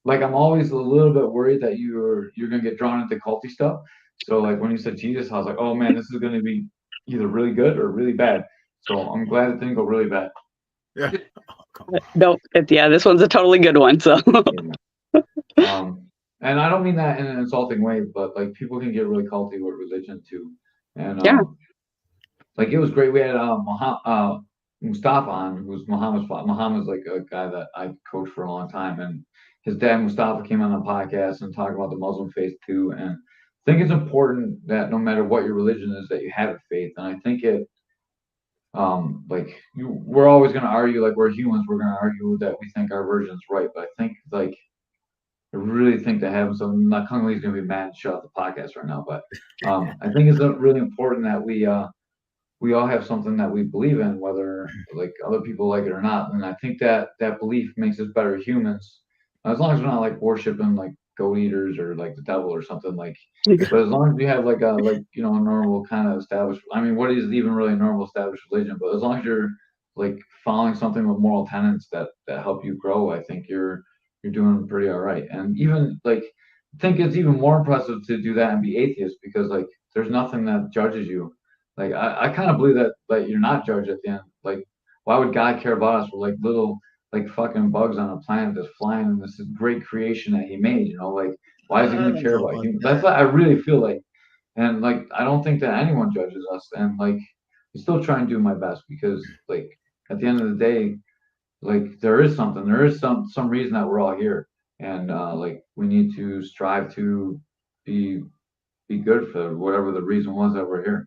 Like I'm always a little bit worried that you're gonna get drawn into culty stuff. So like when you said Jesus, I was like, oh man, this is gonna be either really good or really bad. So I'm glad it didn't go really bad. Yeah. No, this one's a totally good one. So. And I don't mean that in an insulting way, but like people can get really culty with religion too. And like it was great. We had Mustafa on, who's Muhammad's father. Muhammad's like a guy that I coached for a long time, and his dad Mustafa came on the podcast and talked about the Muslim faith too. And I think it's important that no matter what your religion is, that you have a faith. And I think we're always going to argue, like we're humans, we're going to argue that we think our version is right. But I think I really think that having some, not Kung-Lee's going to be mad and shut off the podcast right now, but I think it's really important that we all have something that we believe in, whether like other people like it or not. And I think that belief makes us better humans, as long as we're not like worshiping like goat eaters or like the devil or something like. But as long as we have like a normal kind of established. I mean, what is even really a normal established religion? But as long as you're like following something with moral tenets that help you grow, I think you're doing pretty all right. And even like I think it's even more impressive to do that and be atheist, because like there's nothing that judges you. Like I kind of believe that you're not judged at the end. Like why would God care about us? We're like little like fucking bugs on a planet that's flying in this great creation that he made. You know, like why is he I gonna don't care know about about humans? That's that. what I really feel like, and like I don't think that anyone judges us, and like I still try and do my best because like at the end of the day, like there is something, there is some reason that we're all here, and like we need to strive to be be good for whatever the reason was that we're here.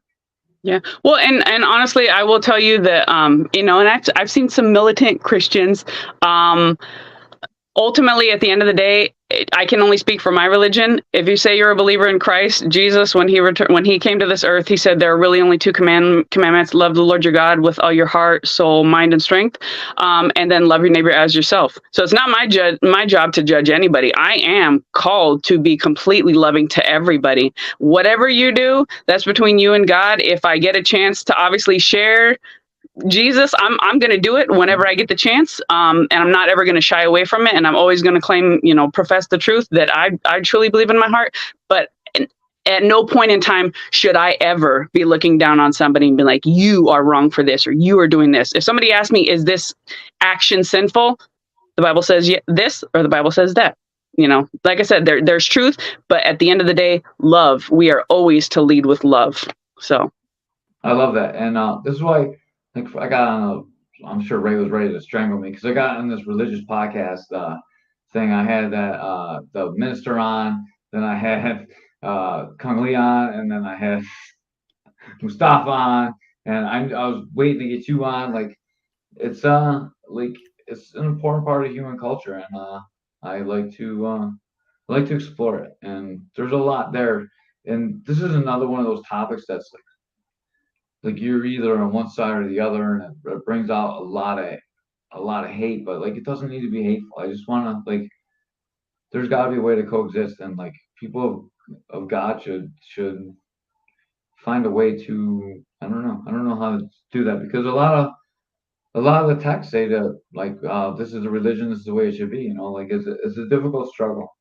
Yeah. Well, and honestly, I will tell you that and I've seen some militant Christians um ultimately at the end of the day, I can only speak for my religion. If you say you're a believer in Christ, Jesus, when he came to this earth, he said there are really only two commandments: love the Lord your God with all your heart, soul, mind, and strength, and then love your neighbor as yourself. So it's not my job to judge anybody. I am called to be completely loving to everybody. Whatever you do, that's between you and God. If I get a chance to obviously share Jesus, I'm going to do it whenever I get the chance, and I'm not ever going to shy away from it. And I'm always going to claim, profess the truth that I truly believe in my heart. But at no point in time should I ever be looking down on somebody and be like, "You are wrong for this," or "You are doing this." If somebody asks me, "Is this action sinful?" The Bible says this, or the Bible says that. Like I said, there's truth, but at the end of the day, love. We are always to lead with love. So. I love that, and this is why like I got on a. I'm sure Ray was ready to strangle me because I got on this religious podcast thing. I had that the minister on, then I had Kung Leon, and then I had Mustafa on, and I was waiting to get you on. It's like it's an important part of human culture, and I like to explore it, and there's a lot there. And this is another one of those topics that's like you're either on one side or the other, and it brings out a lot of hate. But like it doesn't need to be hateful. I just want to like there's got to be a way to coexist, and like people of God should find a way to I don't know how to do that because a lot of the texts say that like this is a religion, this is the way it should be. You know, like it's a difficult struggle.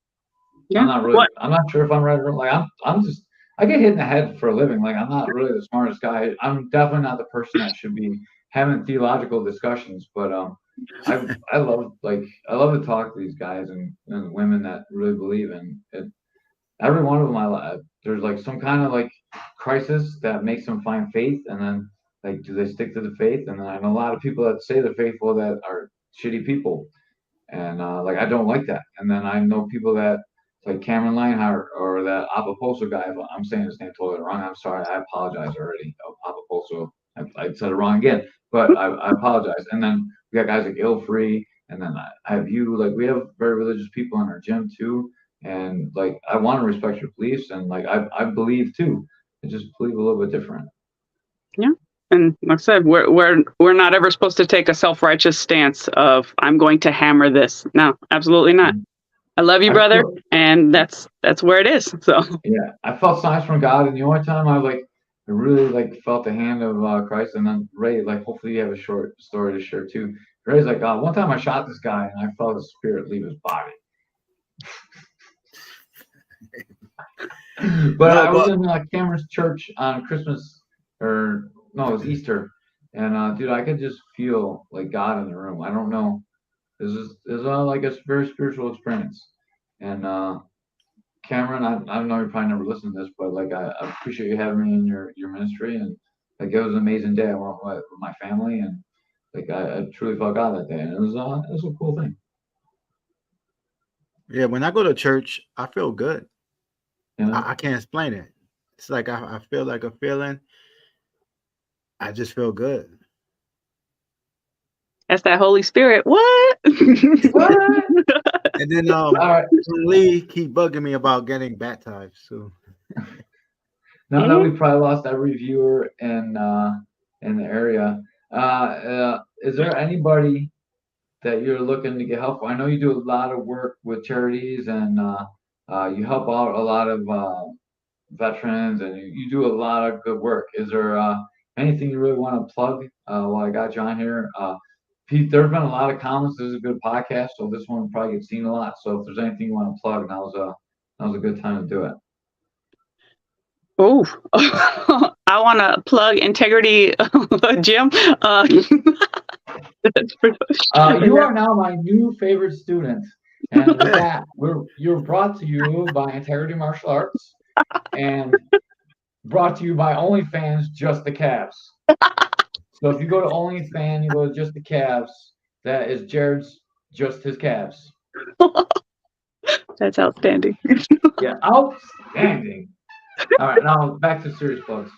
Yeah. What? I'm not sure if I'm right or wrong. Like I'm just I get hit in the head for a living. Like I'm not really the smartest guy. I'm definitely not the person that should be having theological discussions. But I love to talk to these guys and women that really believe in it. Every one of them, there's like some kind of like crisis that makes them find faith, and then like do they stick to the faith? And then I know a lot of people that say they're faithful that are shitty people, and like I don't like that. And then I know people that like Cameron Lionheart or that Apoposo guy. If I'm saying his name totally wrong, I'm sorry. I apologize already. Apoposo, I said it wrong again, but I apologize. And then we got guys like Ilfree, and then I have you. Like we have very religious people in our gym too, and like I want to respect your beliefs, and like I believe too. I just believe a little bit different. Yeah. And like I said, we're not ever supposed to take a self-righteous stance of I'm going to hammer this. No, absolutely not. I love you, brother, and that's where it is. So yeah, I felt signs from God, and the only time I really like felt the hand of Christ, and then Ray, like hopefully you have a short story to share too. Ray's like, one time I shot this guy, and I felt his spirit leave his body. But I was in Cameron's church on Christmas, or no, it was Easter, and dude, I could just feel like God in the room. I don't know, this is like a very spiritual experience, and Cameron, I know you probably never listened to this, but like I appreciate you having me in your ministry, and like it was an amazing day. I went with my family, and like I truly felt God that day, and it was a cool thing. Yeah, when I go to church, I feel good. You know? I can't explain it. It's like I feel like a feeling. I just feel good. that's that Holy Spirit. What? What? And then All right. Lee keep bugging me about getting baptized. So Now that we probably lost every viewer in the area, is there anybody that you're looking to get help for? I know you do a lot of work with charities, and you help out a lot of veterans, and you do a lot of good work. Is there anything you really want to plug while I got you on here? Pete, there's been a lot of comments. This is a good podcast, so this one probably gets seen a lot. So if there's anything you want to plug, now's a good time to do it. Oh, I want to plug Integrity Gym. You are now my new favorite student. And with that, you're brought to you by Integrity Martial Arts and brought to you by OnlyFans, Just the Cavs. So if you go to OnlyFans, you go to Just the Cavs, that is Jared's Just His Cavs. That's outstanding. Yeah, outstanding. All right, now back to serious plugs.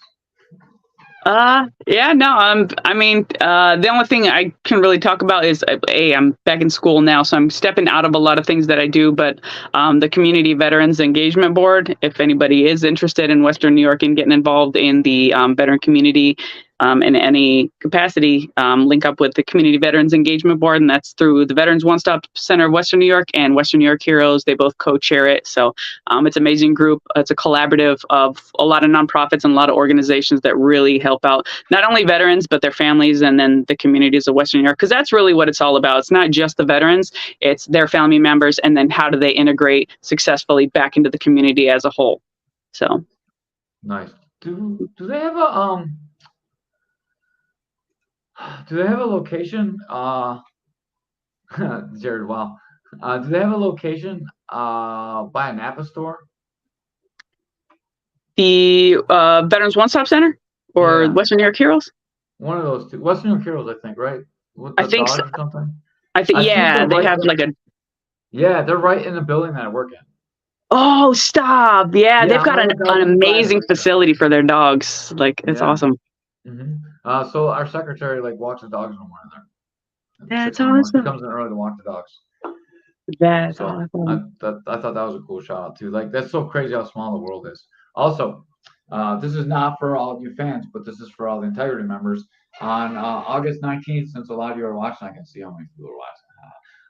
Yeah, no, the only thing I can really talk about is, I'm back in school now, so I'm stepping out of a lot of things that I do, but the Community Veterans Engagement Board, if anybody is interested in Western New York and getting involved in the veteran community in any capacity, link up with the Community Veterans Engagement Board, and that's through the Veterans One Stop Center of Western New York and Western New York Heroes. They both co-chair it, so it's an amazing group. It's a collaborative of a lot of nonprofits and a lot of organizations that really help out not only veterans, but their families and then the communities of Western New York, because that's really what it's all about. It's not just the veterans, it's their family members, and then how do they integrate successfully back into the community as a whole. So nice. Do they have a location? Jared, wow. Do they have a location by a Napa store? The Veterans One Stop Center or Western New York Heroes? One of those two. Western New York Heroes, I think, right? With I think so. Or something? I think they have like a. Yeah, they're right in the building that I work in. Oh, stop! Yeah, they've got an amazing facility for their dogs. Like, it's awesome. Mm-hmm. So our secretary walks the dogs when we're in there. That's awesome. She comes in early to walk the dogs. That's awesome. I thought that was a cool shout out too. That's so crazy how small the world is. Also, this is not for all of you fans, but this is for all the Integrity members. On August 19th, since a lot of you are watching, I can see how many people are watching.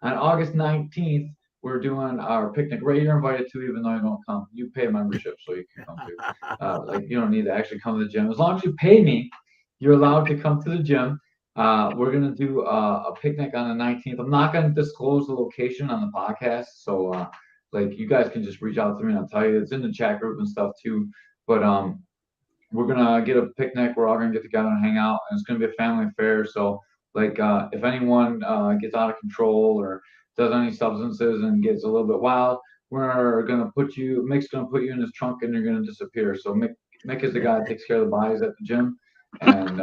On August 19th, we're doing our picnic. Ray, you're invited to, even though you don't come. You pay a membership, so you can come too. You don't need to actually come to the gym. As long as you pay me, you're allowed to come to the gym. We're gonna do a picnic on the 19th. I'm not gonna disclose the location on the podcast, so you guys can just reach out to me and I'll tell you. It's in the chat group and stuff too. But we're gonna get a picnic. We're all gonna get together and hang out, and it's gonna be a family affair. So if anyone gets out of control or does any substances and gets a little bit wild, we're gonna Mick's gonna put you in his trunk and you're gonna disappear. So Mick is the guy that takes care of the bodies at the gym, and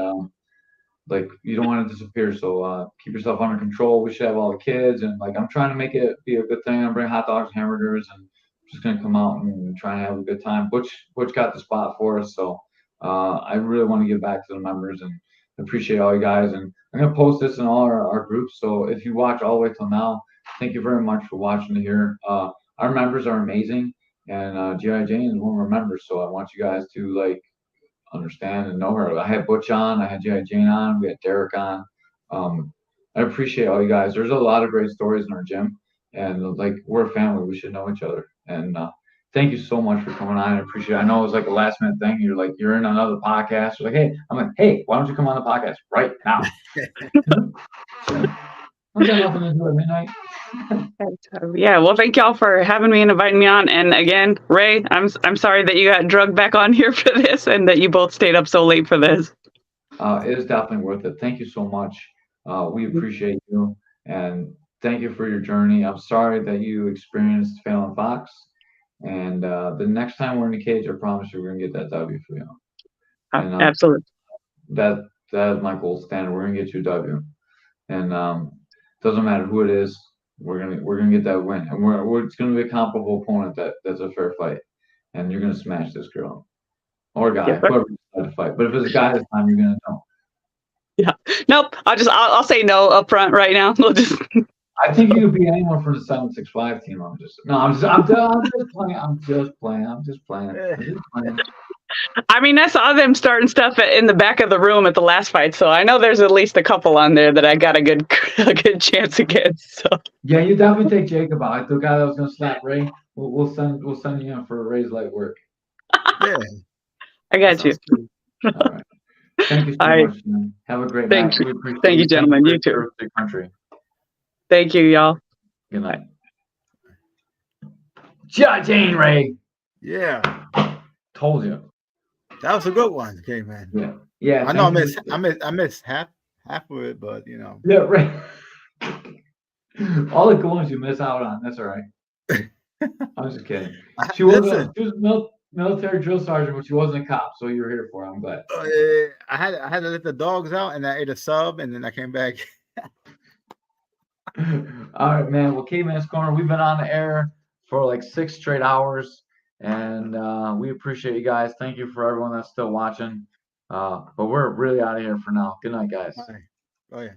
you don't want to disappear. So keep yourself under control. We should have all the kids, and I'm trying to make it be a good thing. I'm bringing hot dogs, hamburgers, and just gonna come out and try and have a good time. Butch got the spot for us, so I really want to give back to the members and appreciate all you guys. And I'm gonna post this in all our groups. So if you watch all the way till now, thank you very much for watching to here. Our members are amazing, and G.I. Jane is one of our members. So I want you guys to understand and know her. I had Butch on, I had G.I. Jane on, we had Derek on. I appreciate all you guys. There's a lot of great stories in our gym, and we're a family. We should know each other. And thank you so much for coming on. I appreciate it. I know it was a last minute thing. You're in another podcast. You're hey. I'm hey, why don't you come on the podcast right now? I've got nothing to do at midnight. Yeah, well, thank y'all for having me and inviting me on. And again, Ray, I'm sorry that you got drugged back on here for this and that you both stayed up so late for this. It is definitely worth it. Thank you so much. We appreciate you, and thank you for your journey. I'm sorry that you experienced Fallon Fox, and the next time we're in the cage, I promise you we're gonna get that W for you. And, absolutely. That is my gold standard. We're gonna get you a W, and doesn't matter who it is. We're gonna get that win, and it's gonna be a comparable opponent that's a fair fight, and you're gonna smash this girl or guy, whoever you decide to fight. But if it's a guy this time, you're gonna know. Yeah. Nope. I'll say no up front right now. We'll just. I think you could beat anyone from the 765 team. I'm just playing. I mean, I saw them starting stuff in the back of the room at the last fight, so I know there's at least a couple on there that I got a good chance against. So. Yeah, you definitely take Jacob out. The guy that was gonna slap Ray. We'll send you in for Ray's light work. Yeah, I got you. All right. Thank you so much, man. Have a great night. Thank you, gentlemen. You too. Country. Thank you, y'all. Good night. Jane Ray. Yeah. Told you. That was a good one, okay, man. Yeah. I know I missed half half of it, but you know. Yeah, right. All the good ones you miss out on. That's all right. I'm just kidding. She was Listen, military drill sergeant, but she wasn't a cop, so you were here for it. I'm glad. I had to let the dogs out, and I ate a sub, and then I came back. All right, man. Well, Caveman's Corner, we've been on the air for like 6 straight hours, and we appreciate you guys. Thank you for everyone that's still watching. But we're really out of here for now. Good night, guys. Bye. Oh yeah.